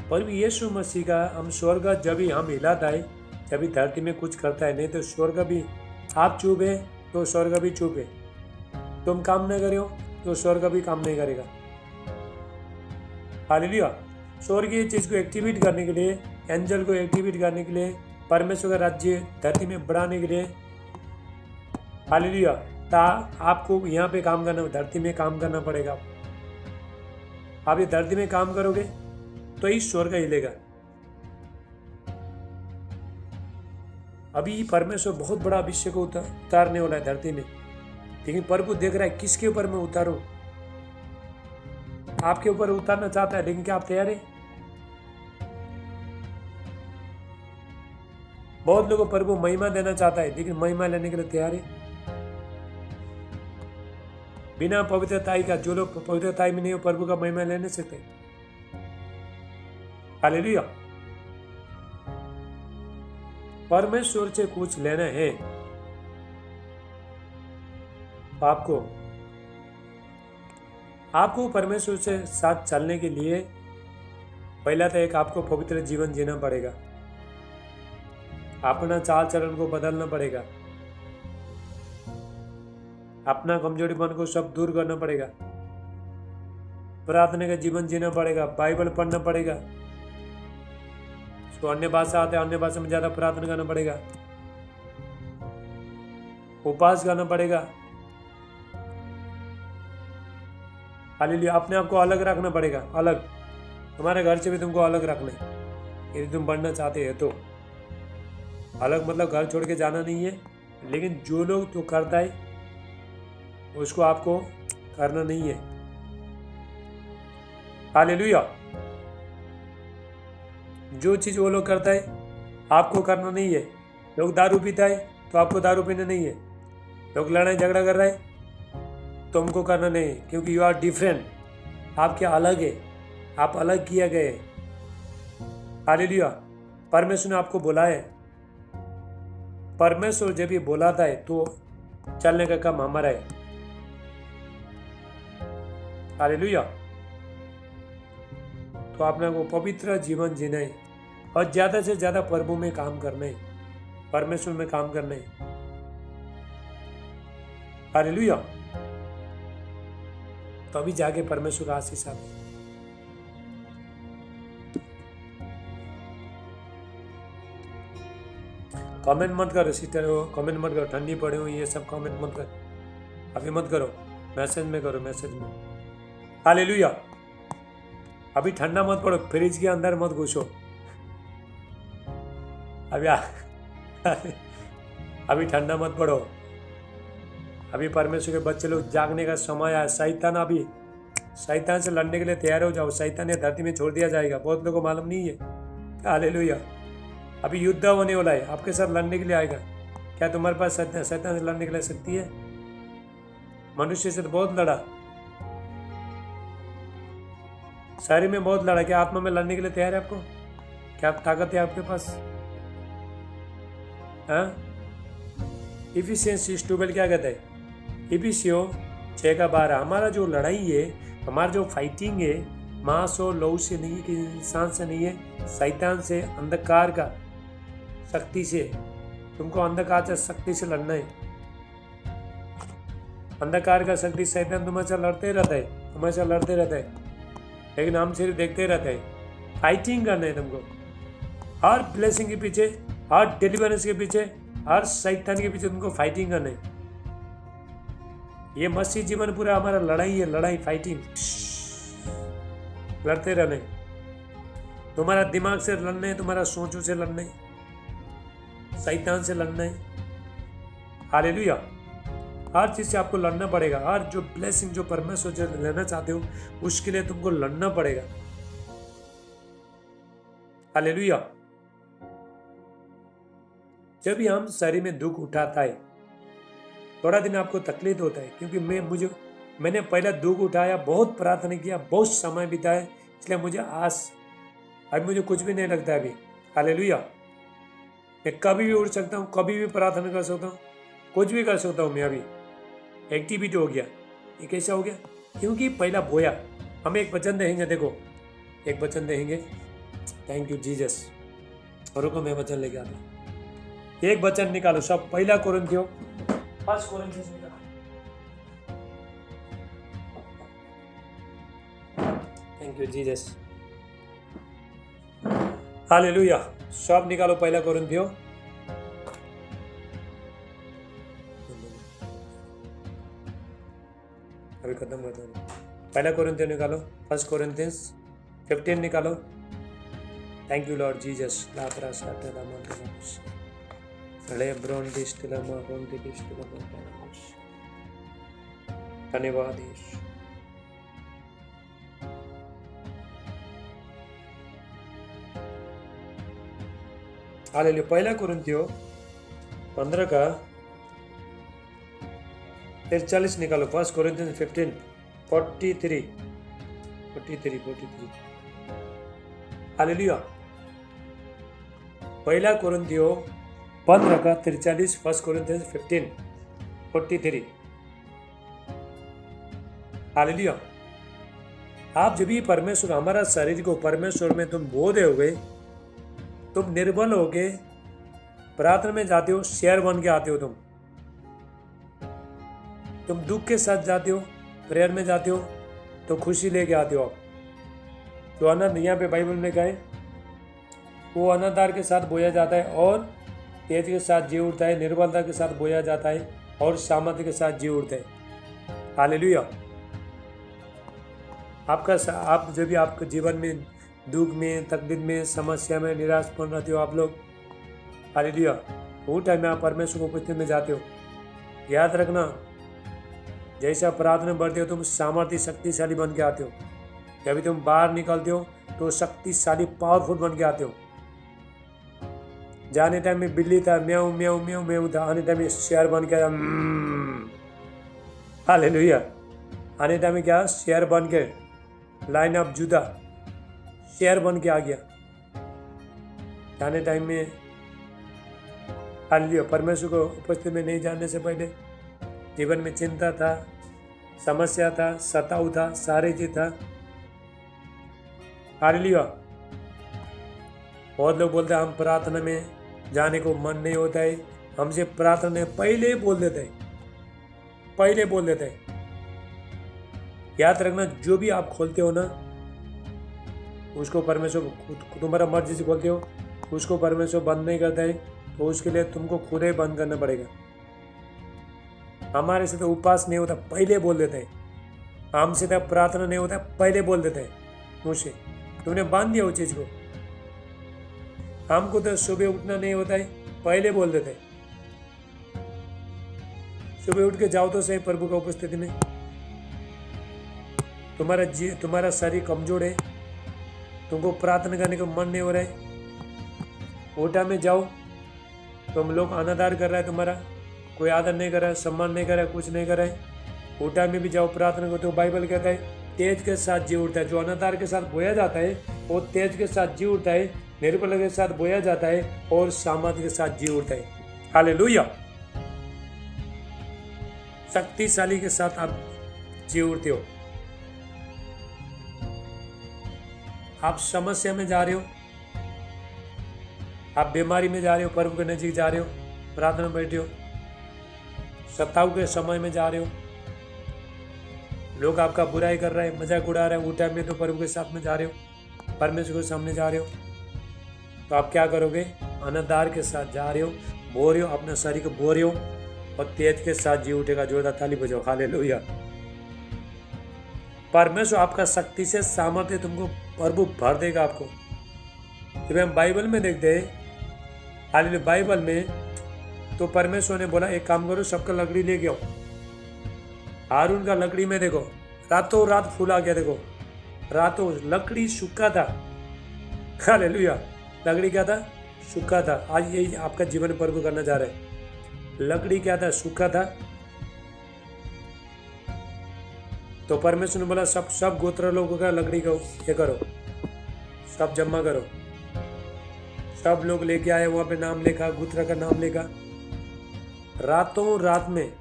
प्रभु यीशु मसीह का हम स्वर्ग जब भी हम हिलाता है, जब भी धरती में कुछ करता है, नहीं तो स्वर्ग भी आप चुप है तो स्वर्ग भी चुप है। तुम काम नहीं करे हो तो स्वर्ग भी काम नहीं करेगा। हालेलुया। स्वर्गीय चीज को एक्टिवेट करने के लिए, एंजल को एक्टिवेट करने के लिए, परमेश्वर का राज्य धरती में बढ़ाने के लिए, हालेलुया, आपको यहाँ पे काम करना, धरती में काम करना पड़ेगा। आप ये धरती में काम करोगे तो ही स्वर्ग हिलेगा। अभी परमेश्वर बहुत बड़ा अभिषेक को उतारने वाला है धरती में, लेकिन प्रभु देख रहा है किसके ऊपर मैं उतारूं। आपके ऊपर उतारना चाहता है, लेकिन क्या आप तैयार है? बहुत लोगों को प्रभु महिमा देना चाहता है, लेकिन महिमा लेने के लिए तैयार है? बिना पवित्रताई का, जो लोग पवित्रताई में नहीं हो, प्रभु का महिमा ले नहीं सकते। हालेलुया। परमेश्वर से कुछ लेना है आपको परमेश्वर से साथ चलने के लिए पहला तो एक आपको पवित्र जीवन जीना पड़ेगा। अपना चाल चलन को बदलना पड़ेगा, अपना कमजोरीपन को सब दूर करना पड़ेगा, प्रार्थना का जीवन जीना पड़ेगा, बाइबल पढ़ना पड़ेगा, तो अन्य भाषा आते हैं, अन्य भाषा में ज्यादा प्रार्थना करना पड़ेगा, उपवास करना पड़ेगा। हालेलुया। अपने आप को अलग रखना पड़ेगा, अलग, तुम्हारे घर से भी तुमको अलग रखना है यदि तुम बढ़ना चाहते हैं तो। अलग मतलब घर छोड़ के जाना नहीं है, लेकिन जो लोग तो करता है उसको आपको करना नहीं है। हालेलुया। जो चीज वो लोग करता है आपको करना नहीं है। लोग दारू पीता है तो आपको दारू पीना नहीं है। लोग लड़ाई झगड़ा कर रहे हैं तो हमको करना नहीं है, क्योंकि यू आर डिफरेंट। आप क्या अलग है, आप अलग किया गए। हालेलुया। परमेश्वर ने आपको बोला है। परमेश्वर जब ये बुलाता है तो चलने का काम हमारा है। हालेलुया। तो आपने को पवित्र जीवन जीना है और ज्यादा से ज्यादा प्रभु में काम करना है, परमेश्वर में काम करना है। हालेलुया। तो अभी जाके परमेश्वर का आशीष आए। कमेंट मत करो सिस्टर, कमेंट मत करो, ठंडी पड़े हो ये सब कमेंट मत करो, अभी मत करो, मैसेज में करो, मैसेज में। हालेलुया। अभी ठंडा मत पड़ो, फ्रिज के अंदर मत घुसो। अभी ठंडा मत पड़ो। अभी परमेश्वर के बच्चे लोग जागने का समय है। शैतान से लड़ने के लिए तैयार हो जाओ। शैतान ने धरती में छोड़ दिया जाएगा, बहुत लोगों को मालूम नहीं है। हालेलुया। अभी युद्ध होने वाला है, आपके साथ लड़ने के लिए आएगा। क्या तुम्हारे पास शैतान से लड़ने के लिए शक्ति है? मनुष्य से तो बहुत लड़ा, शरीर में बहुत लड़ा, क्या आत्मा में लड़ने के लिए तैयार है आपको? क्या ताकत है आपके पास? इफिशियंस 12 क्या कहता है? इफिसियो 6:12। हमारा जो लड़ाई है, हमारा जो फाइटिंग है, मांस और लहू से नहीं है, कि इंसान से नहीं है, शैतान से, अंधकार का शक्ति से। तुमको अंधकार से शक्ति से लड़ना है। अंधकार का शक्ति शैतान तुम्हारे साथ लड़ते रहता है, हमारे साथ लड़ते रहता है, लेकिन हम सिर्फ देखते रहते हैं। फाइटिंग करना है तुमको। हर ब्लेसिंग के पीछे, हर डिलीवरेंस के पीछे, हर शैतान के पीछे तुमको फाइटिंग करना है। ये मसीह जीवन पूरा हमारा लड़ाई है, लड़ाई, फाइटिंग, लड़ते रहने। तुम्हारा दिमाग से लड़ना है, तुम्हारा सोचों से लड़ना है, शैतान से लड़ना है। हालेलुया। हर चीज से आपको लड़ना पड़ेगा। हर जो ब्लेसिंग जो परमेश्वर जो लेना चाहते हो उसके लिए तुमको लड़ना पड़ेगा। हालेलुया। जब भी हम शरीर में दुख उठाता है, थोड़ा दिन आपको तकलीफ होता है, क्योंकि मैंने पहला दुख उठाया, बहुत प्रार्थना किया, बहुत समय बिताया, इसलिए मुझे अभी मुझे कुछ भी नहीं लगता है अभी। हालेलुया। मैं कभी भी उठ सकता हूँ, कभी भी प्रार्थना कर सकता हूँ, कुछ भी कर सकता हूँ मैं अभी। एक्टिविटी हो गया। ये कैसा हो गया? क्योंकि पहला बोया। हम एक वचन देंगे, देखो एक वचन देंगे। Thank you Jesus. और रुको मैं वचन लेके आता हूँ। एक वचन निकालो सब, पहला कोरिन्थियों 1 कोरिन्थियों निकालो। Thank you Jesus. हालेलुया। सब निकालो पहला कोरिन्थियों। अभी खत्म करता हूँ। पहला कोरिन्थियों निकालो, 1 कोरिन्थियंस 15 निकालो। Thank you Lord Jesus. धन्यवाद यीशु। हालेलुया। पहला कोरिन्थियों 15 का 43 निकालो। 1 कोरिन्थियंस 15 43। हालेलुया। पहला कोरिन्थियों 15 का 43, 1 कोरिन्थियंस 15 43। हालेलुया। आप जब भी परमेश्वर, हमारा शरीर को परमेश्वर में तुम बो दोगे, तुम निर्बल होके प्रार्थना में जाते हो, शेर बन के आते हो। तुम दुख के साथ जाते हो, प्रेयर में जाते हो तो खुशी लेके आते हो। आप जो अनाथ यहाँ पे बाइबल में कहे, वो अनादार के साथ बोया जाता है और तेज के साथ जी उठता है, निर्बलता के साथ बोया जाता है और सामर्थ्य के साथ जी उठता है। हालेलुया। आप जब भी आपके जीवन में दुख में, तकलीफ में, समस्या में, निराशपन रहते हो आप लोग, हालेलुया, वो टाइम में आप परमेश्वर को उपस्थिति में जाते हो। याद रखना, जैसे आप प्रार्थना बढ़ते हो तुम सामर्थ्य शक्तिशाली बन के आते हो। जब तुम बाहर निकलते हो तो शक्तिशाली पावरफुल बन के आते हो। जाने टाइम में बिल्ली था, म्याऊ म्याऊ म्याऊ म्याऊ था, आने टाइम में शेर बन के आया। हालेलुया। आने टाइम में क्या? शेर बन के, लाइन ऑफ जुदा, शेर बन के आ गया। जाने टाइम में हालेलुया। परमेश्वर को उपस्थिति में नहीं जाने से पहले जीवन में चिंता था, समस्या था, सताव था, सारे चीज था। हालेलुया। बहुत लोग बोलते हैं हम प्रार्थना में जाने को मन नहीं होता है, हमसे प्रार्थना पहले ही बोल देते हैं, पहले बोल देते हैं। याद रखना, जो भी आप खोलते हो ना, उसको परमेश्वर, तुम्हारा मर्जी से खोलते हो, उसको परमेश्वर बंद नहीं करता है, तो उसके लिए तुमको खुद ही बंद करना पड़ेगा। हमारे से तो उपवास नहीं होता, पहले बोल देते हैं। हमसे तो प्रार्थना नहीं होता, पहले बोल देते हैं मुझसे। तुमने बांध दिया उस चीज को। हमको तो सुबह उठना नहीं होता है, पहले बोल देते हैं। सुबह उठ के जाओ तो सही प्रभु का उपस्थिति में। तुम्हारा शरीर कमजोर है, तुमको प्रार्थना करने का मन नहीं हो रहा है, ओटा में जाओ। तुम लोग अनादर कर रहा है, तुम्हारा कोई आदर नहीं कर रहा है, सम्मान नहीं कर रहा है, कुछ नहीं कर रहा है, ओटा में भी जाओ, प्रार्थना करते हो। बाइबल कहता है तेज के साथ जी उठता है। जो अनादर के साथ बोया जाता है वो तेज के साथ जी उठता है, निर्बल के साथ बोया जाता है और सामर्थ्य के साथ जी उठता है। हालेलुया। शक्तिशाली के साथ आप जी उठते हो। आप समस्या में जा रहे हो, आप बीमारी में जा रहे हो, प्रभु के नजीक जा रहे हो, प्रार्थना में बैठे हो, सताव के समय में जा रहे हो, लोग आपका बुराई कर रहे हैं, मजाक उड़ा रहे हैं, वो टाइम में तो प्रभु के साथ में जा रहे हो, परमेश्वर के सामने जा रहे हो, तो आप क्या करोगे? अनादार के साथ जा रहे हो, बो रहे हो, अपने शरीर को बो रहे हो और तेज के साथ जी उठेगा। जोरदार ताली बजाओ। हालेलुया। परमेश्वर आपका शक्ति से सामर्थ्य तुमको प्रभु भर देगा आपको। जब हम बाइबल में देखते हैं, हालेलुया, बाइबल में तो परमेश्वर ने बोला एक काम करो, सबका लकड़ी लेके आओ। हारून का लकड़ी में देखो रातों रात फूल आ गया। देखो रातों, लकड़ी सूखा था। हालेलुया। लकड़ी क्या था? सूखा था। आज यही आपका जीवन प्रभु करना चाह रहे हैं। लकड़ी क्या था? सूखा था, तो परमेश्वर ने बोला सब सब गोत्र लोगों का लकड़ी को ये करो, सब जमा करो। सब लोग लेके आए, वहां पे नाम लिखा, गोत्र का नाम लिखा। रातों रात में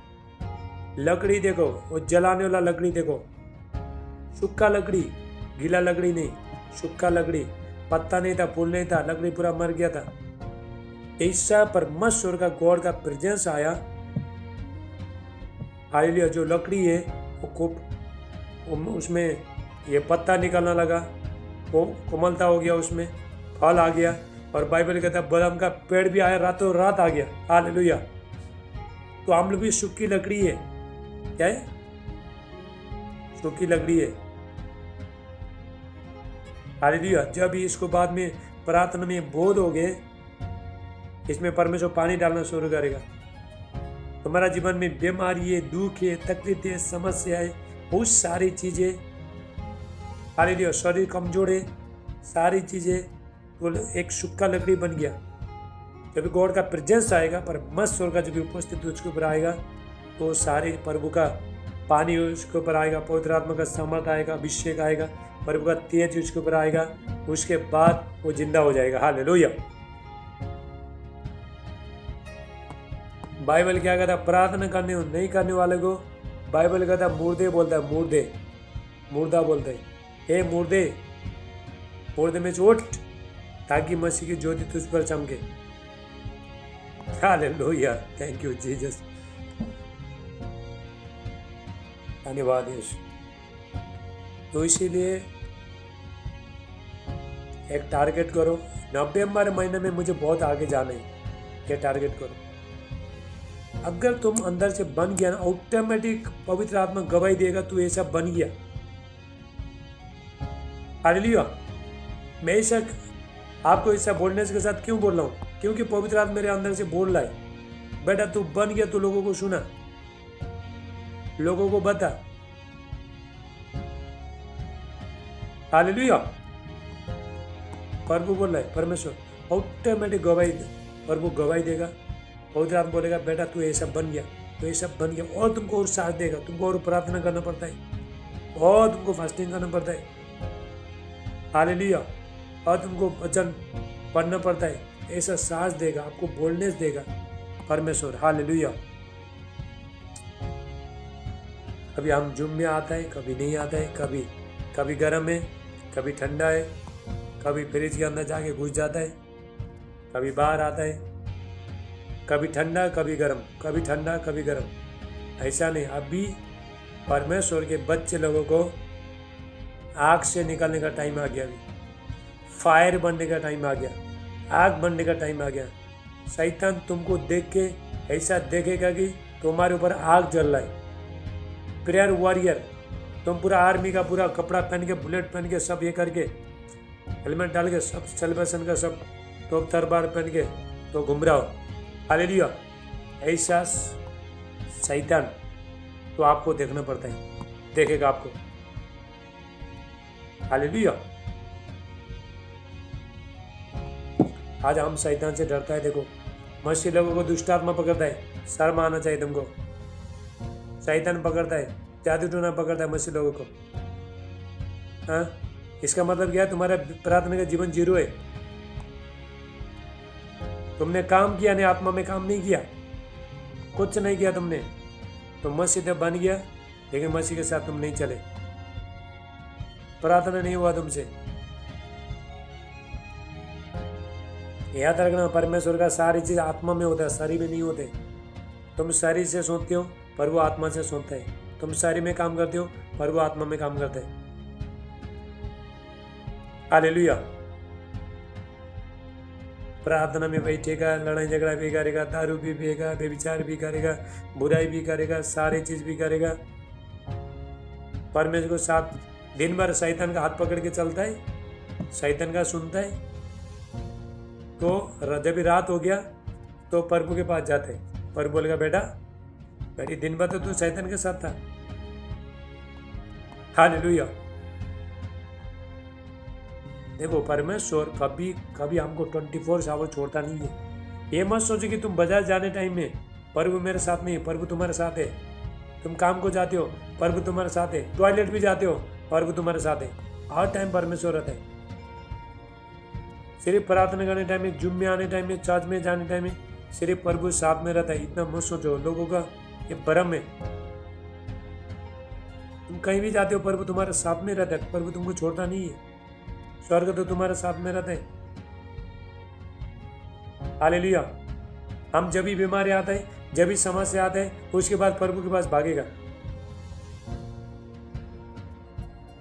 लकड़ी देखो, वो जलाने वाला लकड़ी देखो, सूखा लकड़ी, गीला लकड़ी नहीं, सूखा लकड़ी, पत्ता नहीं था, फूल नहीं था, लकड़ी पूरा मर गया था। ऐसा परमेश्वर का गॉड का प्रेजेंस आया। हालेलुया। जो लकड़ी है वो उसमें ये पत्ता निकलने लगा, वो कोमलता हो गया, उसमें फल आ गया। और बाइबल कहता है बदाम का पेड़ भी आया, रातों रात आ गया। हालेलुया। तो हम लोग भी सूखी लकड़ी है, क्या है? सूखी लकड़ी है। हालेलुया। जब इसको बाद में प्रार्थना में बोध हो गए, इसमें परमेश्वर पानी डालना शुरू करेगा। तुम्हारा जीवन में बीमारी है, दुख है, तकलीफ है, समस्या है, बहुत सारी चीजें, हालेलुया, शरीर कमजोर है, सारी चीजें, तो एक सूखा लकड़ी बन गया। जब गॉड का प्रेजेंस आएगा, परमेश्वर का जब उपस्थित उसके ऊपर आएगा, तो सारे प्रभु का पानी उसके ऊपर आएगा, पवित्र आत्मा का सामर्थ आएगा, अभिषेक आएगा, प्रभु का तेज उसके ऊपर आएगा। उसके बाद वो जिंदा हो जाएगा। हालेलुया। बाइबल क्या कहता है? प्रार्थना करने नहीं करने वाले को बाइबल कहता है मुर्दे बोलता है, मुर्दे, मुर्दा बोलते हैं। हे मुर्दे, मुर्दे में से उठ, ताकि मसीह की ज्योति तुझ पर चमके। हालेलुया। Thank you Jesus. धन्यवाद यीशु। तो इसीलिए एक टारगेट करो, नवंबर महीने में मुझे बहुत आगे जाना है, ये टारगेट करो। अगर तुम अंदर से बन गया ना, ऑटोमेटिक पवित्र आत्मा गवाही देगा तू ऐसा बन गया। हालेलुया। मैं ऐसा आपको ऐसा बोलने के साथ क्यों बोल रहा हूँ? क्योंकि पवित्र आत्मा मेरे अंदर से बोल रहा है, बेटा तू बन गया, तू लोगों को सुना, लोगों को बता। हालेलुया। प्रभु बोल रहा है, परमेश्वर ऑटोमेटिक गवाही दे, प्रभु गवाही देगा। पवित्र आत्मा बोलेगा बेटा तू ऐसा बन गया, तो ऐसा बन गया। और तुमको और साथ देगा, तुमको और प्रार्थना करना पड़ता है, और तुमको फास्टिंग करना पड़ता है। हालेलुया। और तुमको वचन पढ़ना पड़ता है, ऐसा साहस देगा, आपको बोलनेस देगा परमेश्वर। हालेलुया। कभी हम जुम में आता है, कभी नहीं आता है, कभी गर्म है, कभी ठंडा है, कभी फ्रिज के अंदर जाके घुस जाता है, कभी बाहर आता है, कभी ठंडा कभी गर्म, कभी ठंडा कभी गर्म। ऐसा नहीं। अभी परमेश्वर के बच्चे लोगों को आग से निकलने का टाइम आ गया, अभी फायर बनने का टाइम आ गया, आग बनने का टाइम आ गया। शैतान तुमको देख के ऐसा देखेगा कि तुम्हारे ऊपर आग जल रहा है। प्रेयर वॉरियर, तुम पूरा आर्मी का पूरा कपड़ा पहन के, बुलेट पहन के, सब ये करके, हेलमेट डाल के, सब सेलिब्रेशन का सब तोप तरबार पहन के तो घूम रहा हो। हालेलुया। ऐसा शैतान तो आपको देखना पड़ता है, देखेगा आपको। हालेलुया। आज हम शैतान से डरता है। देखो मसीह लोगों को दुष्ट आत्मा पकड़ता है, शर्म आना चाहिए तुमको। शैतान पकड़ता है, जादू टोना पकड़ता है मसीह लोगों को। हाँ, इसका मतलब क्या है? तुम्हारा प्रार्थना का जीवन जीरो है। तुमने काम किया नहीं, आत्मा में काम नहीं किया, कुछ नहीं किया तुमने, तो मसीह तो बन गया, लेकिन मसीह के साथ तुम नहीं चले, प्रार्थना नहीं हुआ तुमसे। याद रखना, परमेश्वर का सारी चीज आत्मा में होता है, शरीर में नहीं होते। तुम शरीर से सोचते हो, पर वो आत्मा से सोचता है। तुम शरीर में काम करते हो, पर वो आत्मा में काम करता है। हालेलुया। प्रार्थना में बैठेगा, लड़ाई झगड़ा भी करेगा, दारू भी पिएगा, व्यभिचार भी करेगा, बुराई भी करेगा, सारी चीज भी करेगा। परमेश्वर को साथ दिन भर शैतान का हाथ पकड़ के चलता है, शैतान का सुनता है। तो जब रात हो गया तो प्रभु के पास जाते हैं। प्रभु बोलेगा बेटा बेटी दिन भर तो तू शैतान के साथ था। हालेलुया। देखो परमेश्वर कभी कभी हमको 24 आवर छोड़ता नहीं है। ये मत सोचो कि तुम बाजार जाने टाइम में प्रभु मेरे साथ नहीं है, प्रभु तुम्हारे साथ है। तुम काम को जाते हो, प्रभु तुम्हारे साथ है। टॉयलेट भी जाते हो, प्रभु तुम्हारे साथ है। हर टाइम परमेश्वर रहता है। सिर्फ प्रार्थना करने टाइम में, जुम में आने टाइम में, चर्च में जाने टाइम में सिर्फ प्रभु साथ में रहता है। इतना मत सोचो, लोगों का ये भ्रम है। तुम कहीं भी जाते हो, प्रभु तुम्हारे साथ में रहता है। प्रभु तुमको छोड़ता नहीं है। स्वर्ग तो तुम्हारे साथ में रहता है। हालेलुया। हम जब भी बीमारी आता है, जब भी समस्या आता है, उसके बाद प्रभु के पास भागेगा।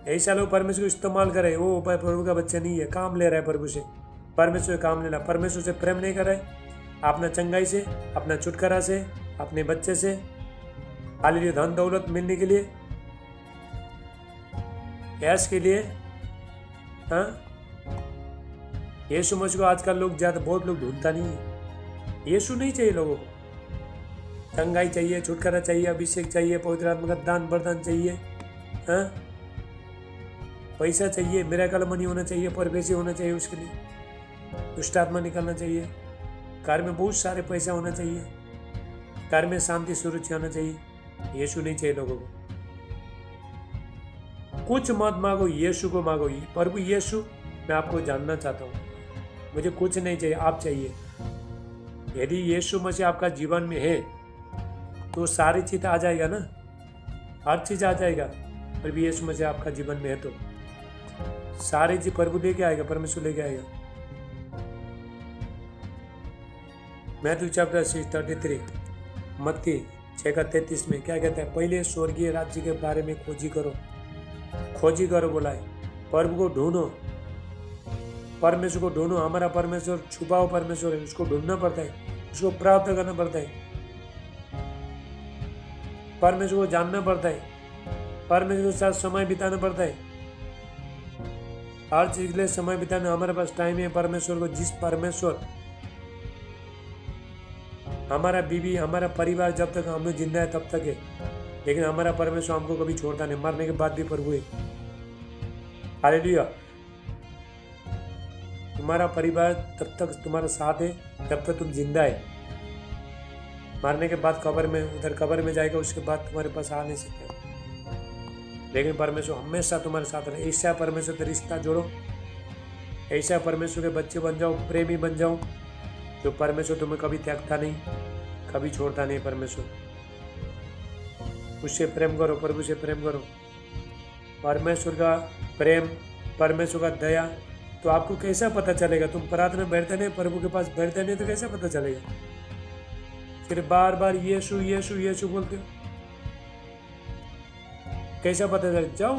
ऐसा लोग परमेश्वर को इस्तेमाल करे, वो प्रभु का बच्चा नहीं है, काम ले रहा है प्रभु से। परमेश्वर से काम लेना, परमेश्वर से प्रेम नहीं कर रहा है। अपना चंगाई से, अपना छुटकारा से, अपने बच्चे से, हालेलुया, धन दौलत मिलने के लिए, ऐश के लिए। हाँ, यीशु मसीह को आजकल लोग ज्यादा, बहुत लोग ढूंढता नहीं है। यीशु नहीं चाहिए लोगों को। चंगाई चाहिए, छुटकारा चाहिए, अभिषेक चाहिए, पवित्र आत्मा का दान वरदान चाहिए। हाँ, पैसा चाहिए, मिरेकल मनी होना चाहिए, परवेशी होना चाहिए, उसके लिए दुष्ट आत्मा निकलना चाहिए। घर में बहुत सारे पैसा होना चाहिए, घर में शांति सुरक्षा होना चाहिए। यीशु नहीं चाहिए लोगों को। कुछ मत मांगो, यीशु को मांगो। प्रभु यीशु, मैं आपको जानना चाहता हूँ, मुझे कुछ नहीं चाहिए, आप चाहिए। यदि यीशु मसीह आपका जीवन में है तो सारी चीज आ जाएगा ना, हर चीज आ जाएगा। प्रभु यीशु मसीह आपका जीवन में है तो सारी चीज प्रभु लेके आएगा, परमेश्वर लेके आएगा। मैथ्यू चैप्टर 33 मत्ती 6:33 में क्या कहता है? पहले स्वर्गीय राज्य के बारे में खोजी करो बोला है। प्रभु को ढूंढो, परमेश्वर को ढूंढो। हमारा परमेश्वर छुपा हुआ परमेश्वर है, उसको ढूंढना पड़ता है, उसको प्राप्त करना पड़ता है, परमेश्वर को जानना पड़ता है, परमेश्वर के साथ समय बिताना पड़ता है। हर चीज के लिए समय बिताना, हमारे पास टाइम है परमेश्वर को। जिस परमेश्वर, हमारा बीवी, हमारा परिवार जब तक हम लोग जिंदा है तब तक है, लेकिन हमारा परमेश्वर हमको कभी छोड़ता नहीं। मरने के बाद भी प्रभु है। हालेलुया। तुम्हारा परिवार तब तक तुम्हारा साथ है जब तक तुम जिंदा है। मरने के बाद कब्र में, उधर कब्र में जाएगा, उसके बाद तुम्हारे पास आ नहीं सकते, लेकिन परमेश्वर हमेशा तुम्हारे साथ रहे। ऐसा परमेश्वर से रिश्ता जोड़ो, ऐसा परमेश्वर के बच्चे बन जाओ, प्रेमी बन जाओ, जो परमेश्वर तुम्हें कभी त्यागता नहीं, कभी छोड़ता नहीं। परमेश्वर, उससे प्रेम करो, प्रभु से प्रेम करो। परमेश्वर का प्रेम, परमेश्वर का दया, तो आपको कैसा पता चलेगा? तुम प्रार्थना में बैठते नहीं, प्रभु के पास बैठते नहीं, तो कैसा पता चलेगा? फिर बार बार यीशु यीशु यीशु बोलते हो, कैसा पता चलेगा? जाओ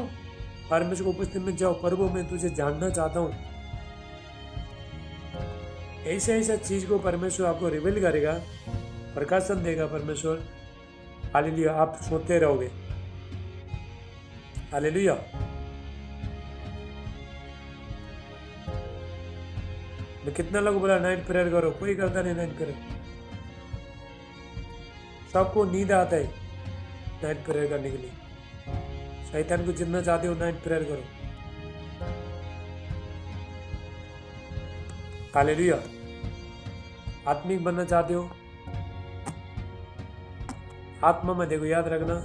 परमेश्वर को उपस्थिति में जाओ, प्रभु मैं तुझे जानना चाहता हूँ। ऐसा चीज को परमेश्वर आपको रिवील करेगा, प्रकाशन देगा परमेश्वर। हालेलुया। आप सोते रहोगे। हालेलुया। मैं कितना लोग बोला नाइट प्रेयर करो, कोई करता नहीं नाइट प्रेयर। सबको नींद आता है नाइट प्रेयर करने के लिए। शैतान को जितना चाहते हो नाइट प्रेयर करो। हालेलुया। आत्मिक बनना चाहते हो, आत्मा में देखो, याद रखना,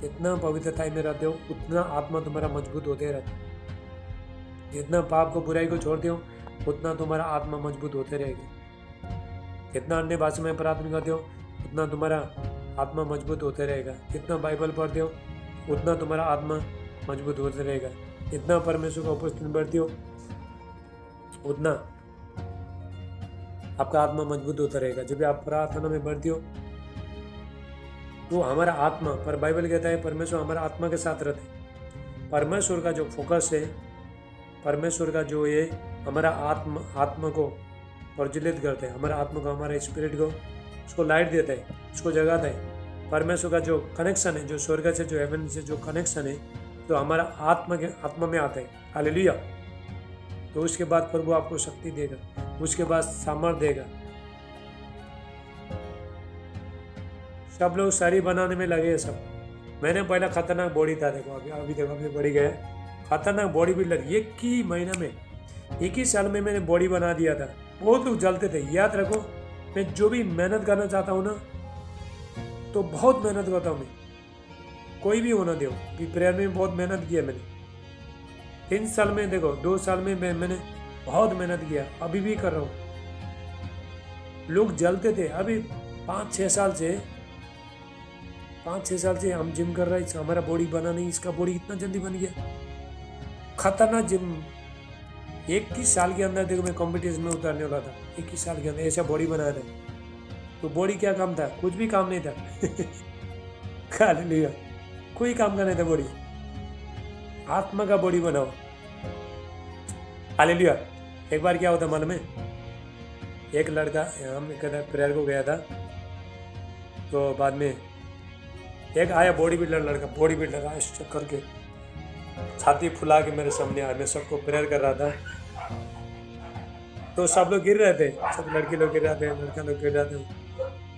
जितना पवित्रता में रहते हो उतना आत्मा तुम्हारा मजबूत होते रहता है। जितना पाप को, बुराई को छोड़ते हो उतना तुम्हारा आत्मा मजबूत होते रहेगी। जितना अन्य भाषा में प्रार्थना करते हो उतना तुम्हारा आत्मा मजबूत होते रहेगा। जितना बाइबल पढ़ते हो उतना तुम्हारा आत्मा मजबूत होते रहेगा। जितना परमेश्वर का उपस्थित में बढ़ते हो उतना आपका आत्मा मजबूत होता रहेगा। जब आप प्रार्थना में बढ़ते हो तो हमारा आत्मा, पर बाइबल कहता है परमेश्वर हमारा आत्मा के साथ रहते हैं। परमेश्वर का जो फोकस है, परमेश्वर का जो ये हमारा आत्मा को प्रज्वलित करते हैं, हमारा आत्मा को, हमारा स्पिरिट को, उसको लाइट देता है, उसको जगाता है। परमेश्वर का जो कनेक्शन है, जो स्वर्ग से, जो हेवन से जो कनेक्शन है, तो हमारा आत्मा में आता है। हालेलुया। तो उसके बाद प्रभु आपको शक्ति देगा, उसके बाद सामर्थ्य देगा। सब लोग शरीर बनाने में लगे हैं सब। मैंने पहला खतरनाक बॉडी था, देखो अभी देखो अभी बढ़ी गया, खतरनाक बॉडी बिल्डर। एक ही महीना में, एक ही साल में मैंने बॉडी बना दिया था। बहुत लोग जलते थे। याद रखो, मैं जो भी मेहनत करना चाहता हूँ ना, तो बहुत मेहनत करता हूँ मैं। कोई भी होना दो, भी प्रेयर में बहुत मेहनत किया मैंने 3 साल में, देखो 2 साल में मैंने बहुत मेहनत किया, अभी भी कर रहा हूँ। लोग जलते थे, अभी 5-6 साल से हम जिम कर रहे हैं, हमारा बॉडी बना नहीं, इसका बॉडी इतना जल्दी बन गया, खतरनाक जिम। 21 साल के अंदर देखो मैं कंपटीशन में उतारने वाला था, 21 साल के अंदर ऐसा बॉडी बनाया था। तो बॉडी क्या काम था? कुछ भी काम नहीं था। हालेलुया, कोई काम का नहीं था बॉडी, आत्मा का बॉडी बनाओ। हालेलुया। एक बार क्या होता मालूम है, एक लड़का हम प्रेयर को गया था, तो बाद में एक आया बॉडी बिल्डर लड़का, बॉडी बिल्डर आया चक्कर के, छाती फुला के मेरे सामने आया, मैं सबको प्रेयर कर रहा था, तो सब लोग गिर रहे थे, सब लड़के लोग गिर रहे थे, लड़का लोग गिर रहे थे।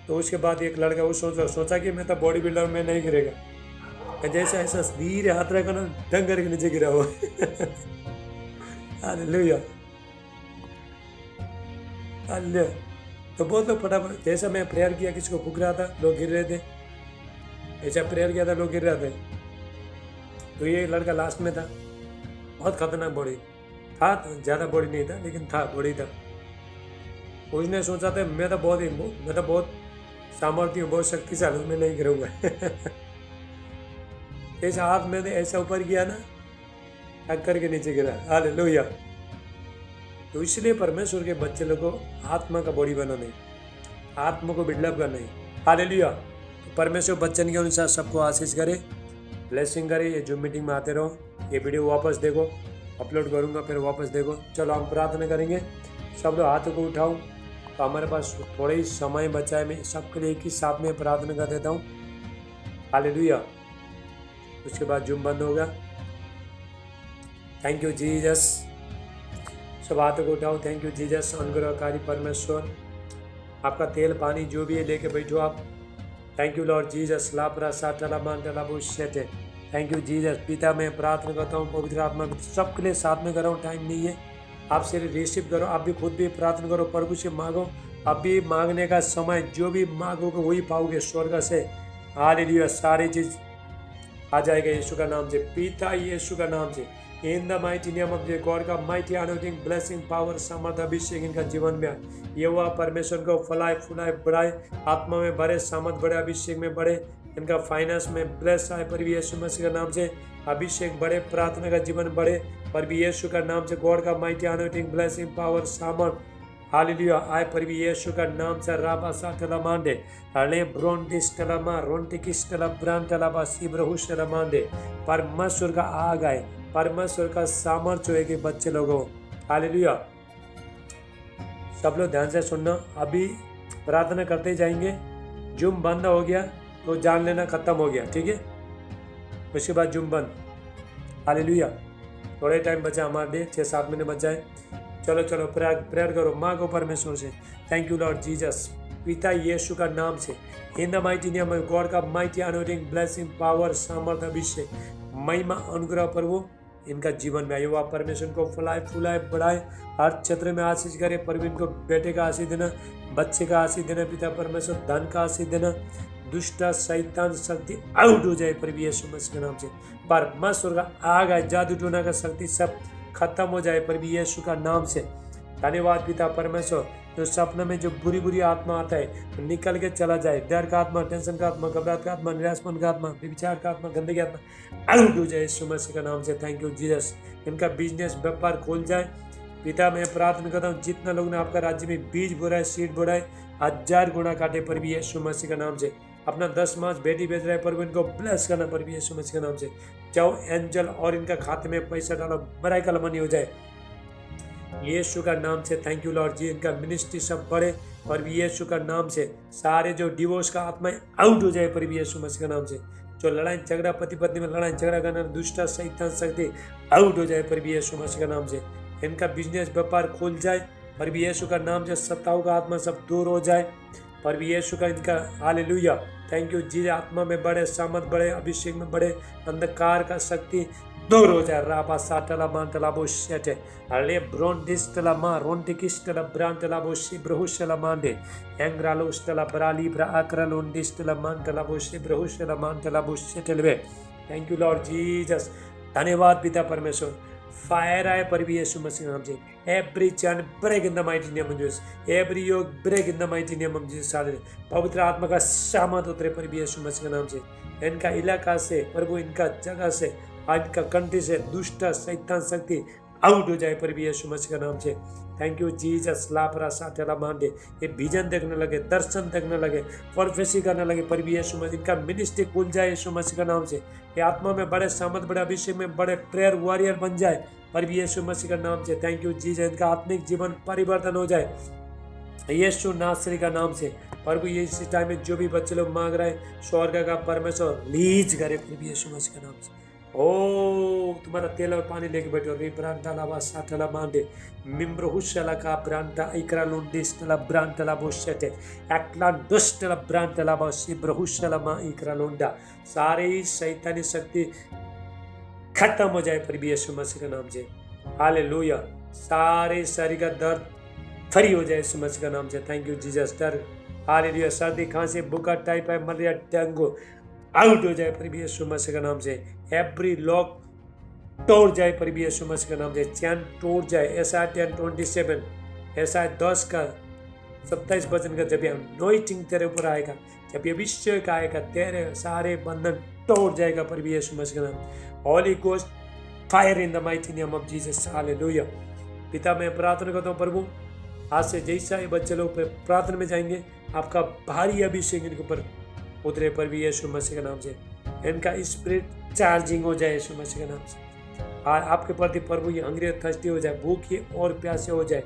तो उसके बाद एक लड़का वो सोचा कि मैं तो बॉडी बिल्डर में नहीं गिरेगा, जैसे ऐसा धीरे हाथ रखा ना, ढंग करके नीचे गिरा हुआ। Hallelujah, hallelujah. तो बहुत लोग फटाफट, जैसा मैं प्रेयर किया किसी को फूक रहा था, लोग गिर रहे थे, ऐसा प्रेयर किया था, लोग गिर रहे थे। तो ये लड़का लास्ट में था, बहुत खतरनाक बॉडी था, ज़्यादा बॉडी नहीं था लेकिन था, बॉडी था। उसने सोचा था मैं तो बहुत सामर्थ्य हूँ, बहुत शक्तिशाली हूँ, मैं नहीं गिरूंगा। ऐसा हाथ मैंने ऐसा ऊपर किया ना, टक्कर के नीचे गिरा। हालेलुया। तो इसलिए परमेश्वर के बच्चे लोग को आत्मा का बॉडी बनाना है, आत्मा को बिल्डअप करना है। हालेलुया। तो परमेश्वर बच्चन के अनुसार सबको आशीष करे, ब्लेसिंग करे। ये जो मीटिंग में आते रहो, ये वीडियो वापस देखो, अपलोड करूँगा फिर वापस देखो। चलो हम प्रार्थना करेंगे, सब लोग हाथों को उठाओ। तो हमारे पास थोड़ा ही समय बचा है, मैं सबके लिए एक ही साथ में प्रार्थना कर देता हूँ। हालेलुया। उसके बाद जूम बंद होगा। Thank you Jesus. सब हाथों को उठाओ। Thank you Jesus. अनुग्रहकारी परमेश्वर, आपका तेल पानी जो भी है लेके बैठो आप। Thank you Lord Jesus. लापरा साटला मांटला बुशेटे। Thank you Jesus. पिता मैं प्रार्थना करता हूँ, पवित्र आत्मा सबके लिए साथ में कर रहा हूँ, टाइम नहीं है, आपसे रिसीव करो। आप भी खुद भी प्रार्थना करो, प्रभु से मांगो। अब भी मांगने का समय, जो भी मांगोगे वही पाओगे स्वर्ग से। हालेलुया। सारी चीज आ जाएगा यीशु का नाम से, पिता यीशु का नाम से। इन the mighty name of God का माइटी अनोइंटिंग ब्लेसिंग पावर समर्थ अभिषेक इनका जीवन में आए। ये हुआ परमेश्वर को फलाए फुलाए बढ़ाए, आत्मा में बढ़े, सामर्थ बढ़े, अभिषेक में बढ़े, इनका फाइनेंस में ब्लेस आए पर भी यीशु मसीह का नाम से। अभिषेक बढ़े, प्रार्थना का जीवन बढ़े पर भी यीशु का नाम से। गॉड का माइटी अनोइंटिंग ब्लेसिंग पावर सामर्थ हालेलुया आए पर भी यीशु का नाम से। राबा साटला मांडे अले ब्रोंटिस्टला रोंटिकिस्टला ब्रांटला बासी ब्रहुशला मांडे। परमेश्वर का आग आए, परमेश्वर का सामर्थ्य है कि बच्चे लोगों। हालेलुया। सब लोग ध्यान से सुनना, अभी प्रार्थना करते जाएंगे। जूम बंद हो गया तो जान लेना खत्म हो गया, ठीक है। उसके बाद जूम बंद। हालेलुया। थोड़े टाइम बचा हमारे लिए, 6-7 मिनट बचा है। चलो चलो प्रेयर करो, मांगो परमेश्वर से। थैंक यू लॉर्ड जीसस, पिता यीशु का नाम से। इन the mighty name of God का माइटी अनोइंटिंग ब्लेसिंग पावर सामर्थ अभिषेक महिमा अनुग्रह प्रभु इनका जीवन में आयु। आप परमेश्वर को फुलाए फुलाए बढ़ाए, हर क्षेत्र में आशीष करे। परवीन को बेटे का आशीष देना, बच्चे का आशीष देना, पिता परमेश्वर धन का आशीष देना। दुष्ट शैतान शक्ति आउट हो जाए प्रभु यीशु मसीह के नाम से। परमेश्वर का आग आए, जादू टोना का शक्ति सब खत्म हो जाए प्रभु यीशु का नाम से। धन्यवाद पिता परमेश्वर। जो सपने में जो बुरी बुरी आत्मा आता है निकल के चला जाए। डर का आत्मा, टेंशन का आत्मा, घबराहट का आत्मा, निराशपन का आत्मा, विचार का आत्मा, गंदगी आत्मा आउट हो जाए यीशु मसीह का नाम से। Thank you Jesus. इनका बिजनेस व्यापार खोल जाए। पिता मैं प्रार्थना करता हूँ, जितना लोग ने आपका राज्य में बीज बोरा है, सीड बोरा है, 1000 गुना काटे पर भी यीशु मसीह का नाम से। अपना 10 मास बेटी बेच रहा है पर इनको ब्लेस करना पर भी यीशु मसीह का नाम से। जाओ एंजल और इनका खाते में पैसा डालो, बड़ा कलमनी हो जाए यीशु का नाम से। थैंक यू लॉर्ड जी। इनका मिनिस्ट्री सब बढ़े पर भी यीशु का नाम से। सारे जो डिवोर्स का आत्मा आउट हो जाए पर भी यीशु मसीह का नाम से। जो लड़ाई झगड़ा, पति पत्नी में लड़ाई झगड़ा करना, दुष्ट शैतान शक्ति आउट हो जाए पर भी यीशु मसीह का नाम से। इनका बिजनेस व्यापार खोल जाए पर भी यीशु का नाम से। सत्ताओं का आत्मा सब दूर हो जाए पर भी यीशु का इनका। हालेलुया। थैंक यू जी। आत्मा में बढ़े, सामर्थ बढ़े, अभिषेक में बढ़े, अंधकार का शक्ति दूर हो जाए। राबा साटला मांटला बोशेटे अले ब्रोंडिस्टला मा रोंटिकिस्टला ब्रांटला बोशी ब्रहुशला मांडे एंग्रालोस्टला ब्राली ब्रा आक्रलोंडिस्टला मांटला बोशी ब्रहुशला मांटला बोशेटेलवे। Thank you Lord Jesus. धन्यवाद पिता परमेश्वर। फायर आए पर भी यीशु मसीह नाम से। Every chain break in the mighty name of Jesus. Every yoke break in the mighty name of Jesus. पवित्र आत्मा का सामर्थ उतरे पर भी यीशु मसीह के नाम से। इनका इलाका से प्रभु, इनका जगह से, इनका कंट्री से दुष्ट शैतान शक्ति आउट हो जाए पर भी यीशु मसीह के नाम से। Thank you Jesus. लापरा साटेला मांडे ये विजन देखने लगे, दर्शन देखने लगे, प्रोफेसी करने लगे पर भी यीशु मसीह। इनका मिनिस्ट्री खुल जाए यीशु मसीह के नाम से। ये आत्मा में बड़े सामर्थ, बड़े अभिषेक में बड़े प्रेयर वॉरियर बन जाए पर भी यीशु मसीह के नाम से। Thank you Jesus. इनका आत्मिक जीवन परिवर्तन हो जाए यीशु नासरी का नाम से। प्रभु ये इस टाइम में जो भी बच्चे लोग मांग रहे हैं, स्वर्ग का परमेश्वर लीज करे पर भी यीशु मसीह के नाम से। ओ तुम्हारा तेल और पानी लेके बैठो। री ब्रांटा लावा साटला मांडे मिम्ब्रहुशला का ब्रांटा इकरा लोंडिस्टला ब्रांटला बोशेटे एक्ला दुष्टला ब्रांटला बोशी ब्रहुशला मा इकरा लोंडा। सारे ही शैतानी शक्ति खत्म हो जाए पर भी यीशु मसीह के नाम से। हालेलुया। सारे शरीर का दर्द फ्री हो जाए यीशु मसीह के नाम से। Thank you Jesus. डर हालेलुया। सर्दी, खांसी, बुखार, टाइफाइड, मलेरिया, डेंगू आउट हो जाए पर भी यीशु मसीह के नाम से। एवरी लॉक तोड़ जाए पर भी यीशु मसीह के नाम से। चैन टूट जाए। एसआई 10:27 एसआई 10 का 27 वचन का जब ये अनॉइंटिंग तेरे ऊपर आएगा, जब ये अभिषेक आएगा, तेरे सारे बंधन तोड़ जाएगा पर भी यीशु मसीह के नाम। Holi ghost fire in the mighty name of Jesus. Hallelujah. पिता मैं प्रार्थना करता हूँ प्रभु, आज से जैसा ये बच्चे लोग प्रार्थना में जाएंगे, आपका भारी अभिषेक इनके ऊपर उतरे पर भी यीशु मसीह के नाम से। इनका स्पिरिट चार्जिंग हो जाए यीशु मसीह के नाम से। और आपके प्रति प्रभु ये हंग्री थर्स्टी हो जाए, भूखी और प्यासे हो जाए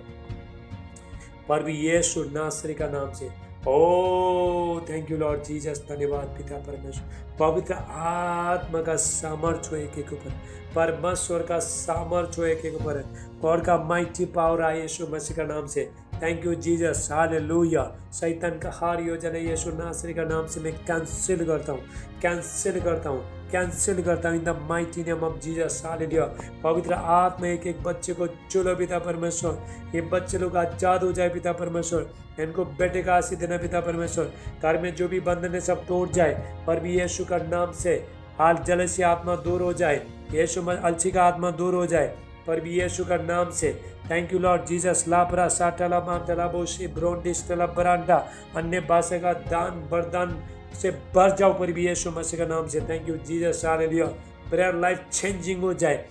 पर भी यीशु नासरी का नाम से। ओ थैंक यू लॉर्ड जीसस। धन्यवाद पिता परमेश्वर। पवित्र आत्मा का सामर्थ्य हो एक एक ऊपर, परमेश्वर का सामर्थ्य हो एक एक ऊपर, गॉड का माइटी पावर आए यीशु मसीह का नाम से। Thank you Jesus. हालेलुया। शैतान का हार योजना यीशु नासरी का नाम से मैं कैंसिल करता हूँ, कैंसिल करता हूँ, कैंसिल करता हूँ इन the mighty name of Jesus. Hallelujah. पवित्र आत्मा एक एक बच्चे को चुनो पिता परमेश्वर। ये बच्चे लोग आजाद हो जाए पिता परमेश्वर। इनको बेटे का आशीष देना पिता परमेश्वर। घर में जो भी बंधन है सब टूट जाए पर भी यीशु का नाम से। हाल जलसी आत्मा दूर हो जाए, यीशु अलसी का आत्मा दूर हो जाए पर भी यीशु का नाम से। Thank you Lord Jesus. लापरा साटला मांटला बोशी ब्रोंडिस्टला बरांडा अन्य भाषा का दान वरदान से भर जाओ पर भी यीशु मसीह का नाम से। Thank you Jesus. Hallelujah. Prayer life changing हो जाए,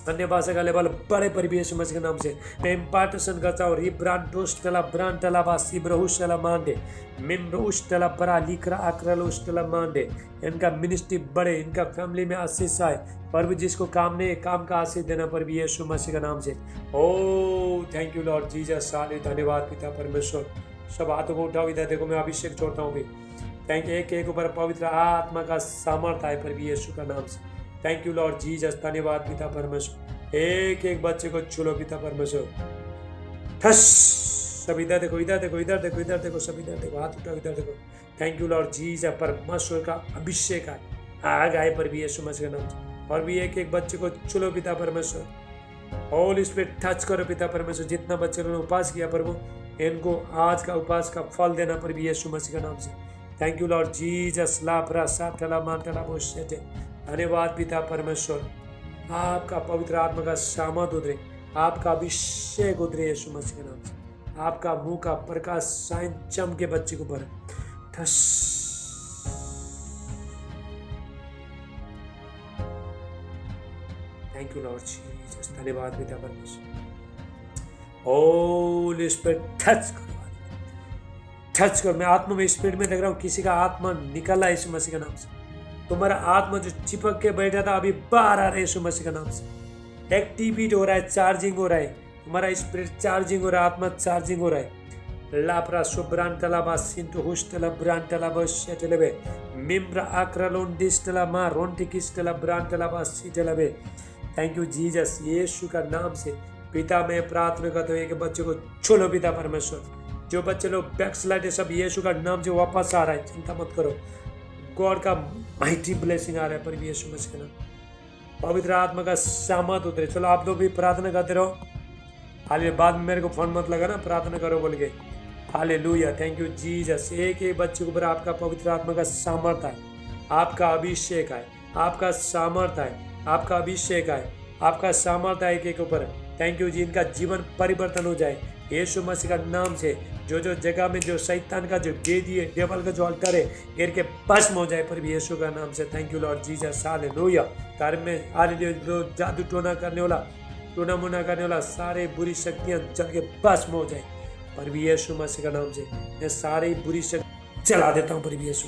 अन्य भाषा का लेवल बड़े पर भी यीशु मसीह के नाम से मैं इम्पार्टेशन करता हूँ। रिब्रांटोस्टला ब्रांटला बासी ब्रहुशला मांडे मिम्ब्रुस्टला परा लिखरा आक्रलोस्टला मांडे। इनका मिनिस्ट्री बढ़े, इनका फैमिली में आशीष आए पर जिसको काम नहीं, काम का आशीष देना पर भी यीशु मसीह का नाम से। ओ थैंक यू लॉर्ड जीसस। साले धन्यवाद पिता परमेश्वर। सब हाथों को उठाओ, इधर देखो मैं अभिषेक छोड़ता हूँ भी। Thank you. एक एक ऊपर पवित्र आत्मा का सामर्थ आए पर भी यीशु का नाम से। Thank you Lord Jesus. धन्यवाद पिता परमेश्वर। एक एक बच्चे को छुलो पिता परमेश्वर। ठस सब इधर देखो, इधर देखो, इधर देखो, इधर देखो, सब इधर देखो, हाथ उठाओ, इधर देखो। Thank you Lord Jesus. परमेश्वर का अभिषेक आग आए पर भी यीशु मसीह का नाम से। और भी एक एक बच्चे को छुलो पिता परमेश्वर। होली स्पिरिट टच करो पिता परमेश्वर। जितना बच्चे ने उपास किया प्रभु, इनको आज का उपास का फल देना पर भी यीशु मसीह का नाम से। Thank you Lord Jesus. लापरा साटला मांटला बोशेटे। धन्यवाद पिता परमेश्वर। आपका पवित्र आत्मा का सामर्थ उतरे, आपका अभिषेक उतरे यीशु मसीह के नाम से। आपका मुंह का प्रकाश साइन चमके बच्चे को भरे। Thank you Lord Jesus. धन्यवाद पिता परमेश्वर। होली स्पिरिट टच करो, टच करो। मैं आत्मा में स्पिरिट में देख रहा हूँ किसी का आत्मा निकला यीशु मसीह के नाम से। तुम्हारा आत्मा जो चिपक के बैठा था अभी बाहर आ रहा है यीशु मसीह के नाम से। एक्टिवेट हो रहा है, चार्जिंग हो रहा है, तुम्हारा स्पिरिट चार्जिंग हो रहा है, आत्मा चार्जिंग हो रहा है। लापरा सुब्रांटला बासिंटो हुस्टला ब्रांटला बशेटलबे मिम्ब्रा आक्रलोंडिस्टला मा रोंटिकिस्टला ब्रांटला बासिटलबे। Thank you Jesus. यीशु का नाम से पिता मैं प्रार्थना करता हूँ एक बच्चे को छुलो पिता परमेश्वर। जो बच्चे लोग बैकस्लाइड है सब यीशु का नाम से वापस आ रहा है, चिंता मत करो। गॉड का माइटी ब्लेसिंग आ रहा है पर भी यीशु मसीह का नाम। पवित्र आत्मा का सामर्थ उतरे। चलो आप लोग भी प्रार्थना करते रहो। हालेलुया, बाद में मेरे को फोन मत लगा ना, प्रार्थना करो बोल के। Hallelujah, thank you Jesus. एक एक बच्चे के ऊपर आपका पवित्र आत्मा का सामर्थ है, आपका अभिषेक है, आपका सामर्थ है, आपका अभिषेक है, आपका सामर्थ है एक एक ऊपर। थैंक यू जी, इनका जीवन परिवर्तन हो जाए यीशु मसीह का नाम से। जो जो जगह में जो शैतान का जो वेदी है, डेवल का जो अल्टर है, गिर के भस्म हो जाए पर यीशु का नाम से। Thank you Lord Jesus. Hallelujah. घर में हालेलुया, जादू टोना करने वाला, टोना मुना करने वाला सारे बुरी शक्तियां चल के भस्म हो जाए पर यीशु मसीह का नाम से। मैं सारी बुरी शक्ति चला देता हूँ पर यीशु।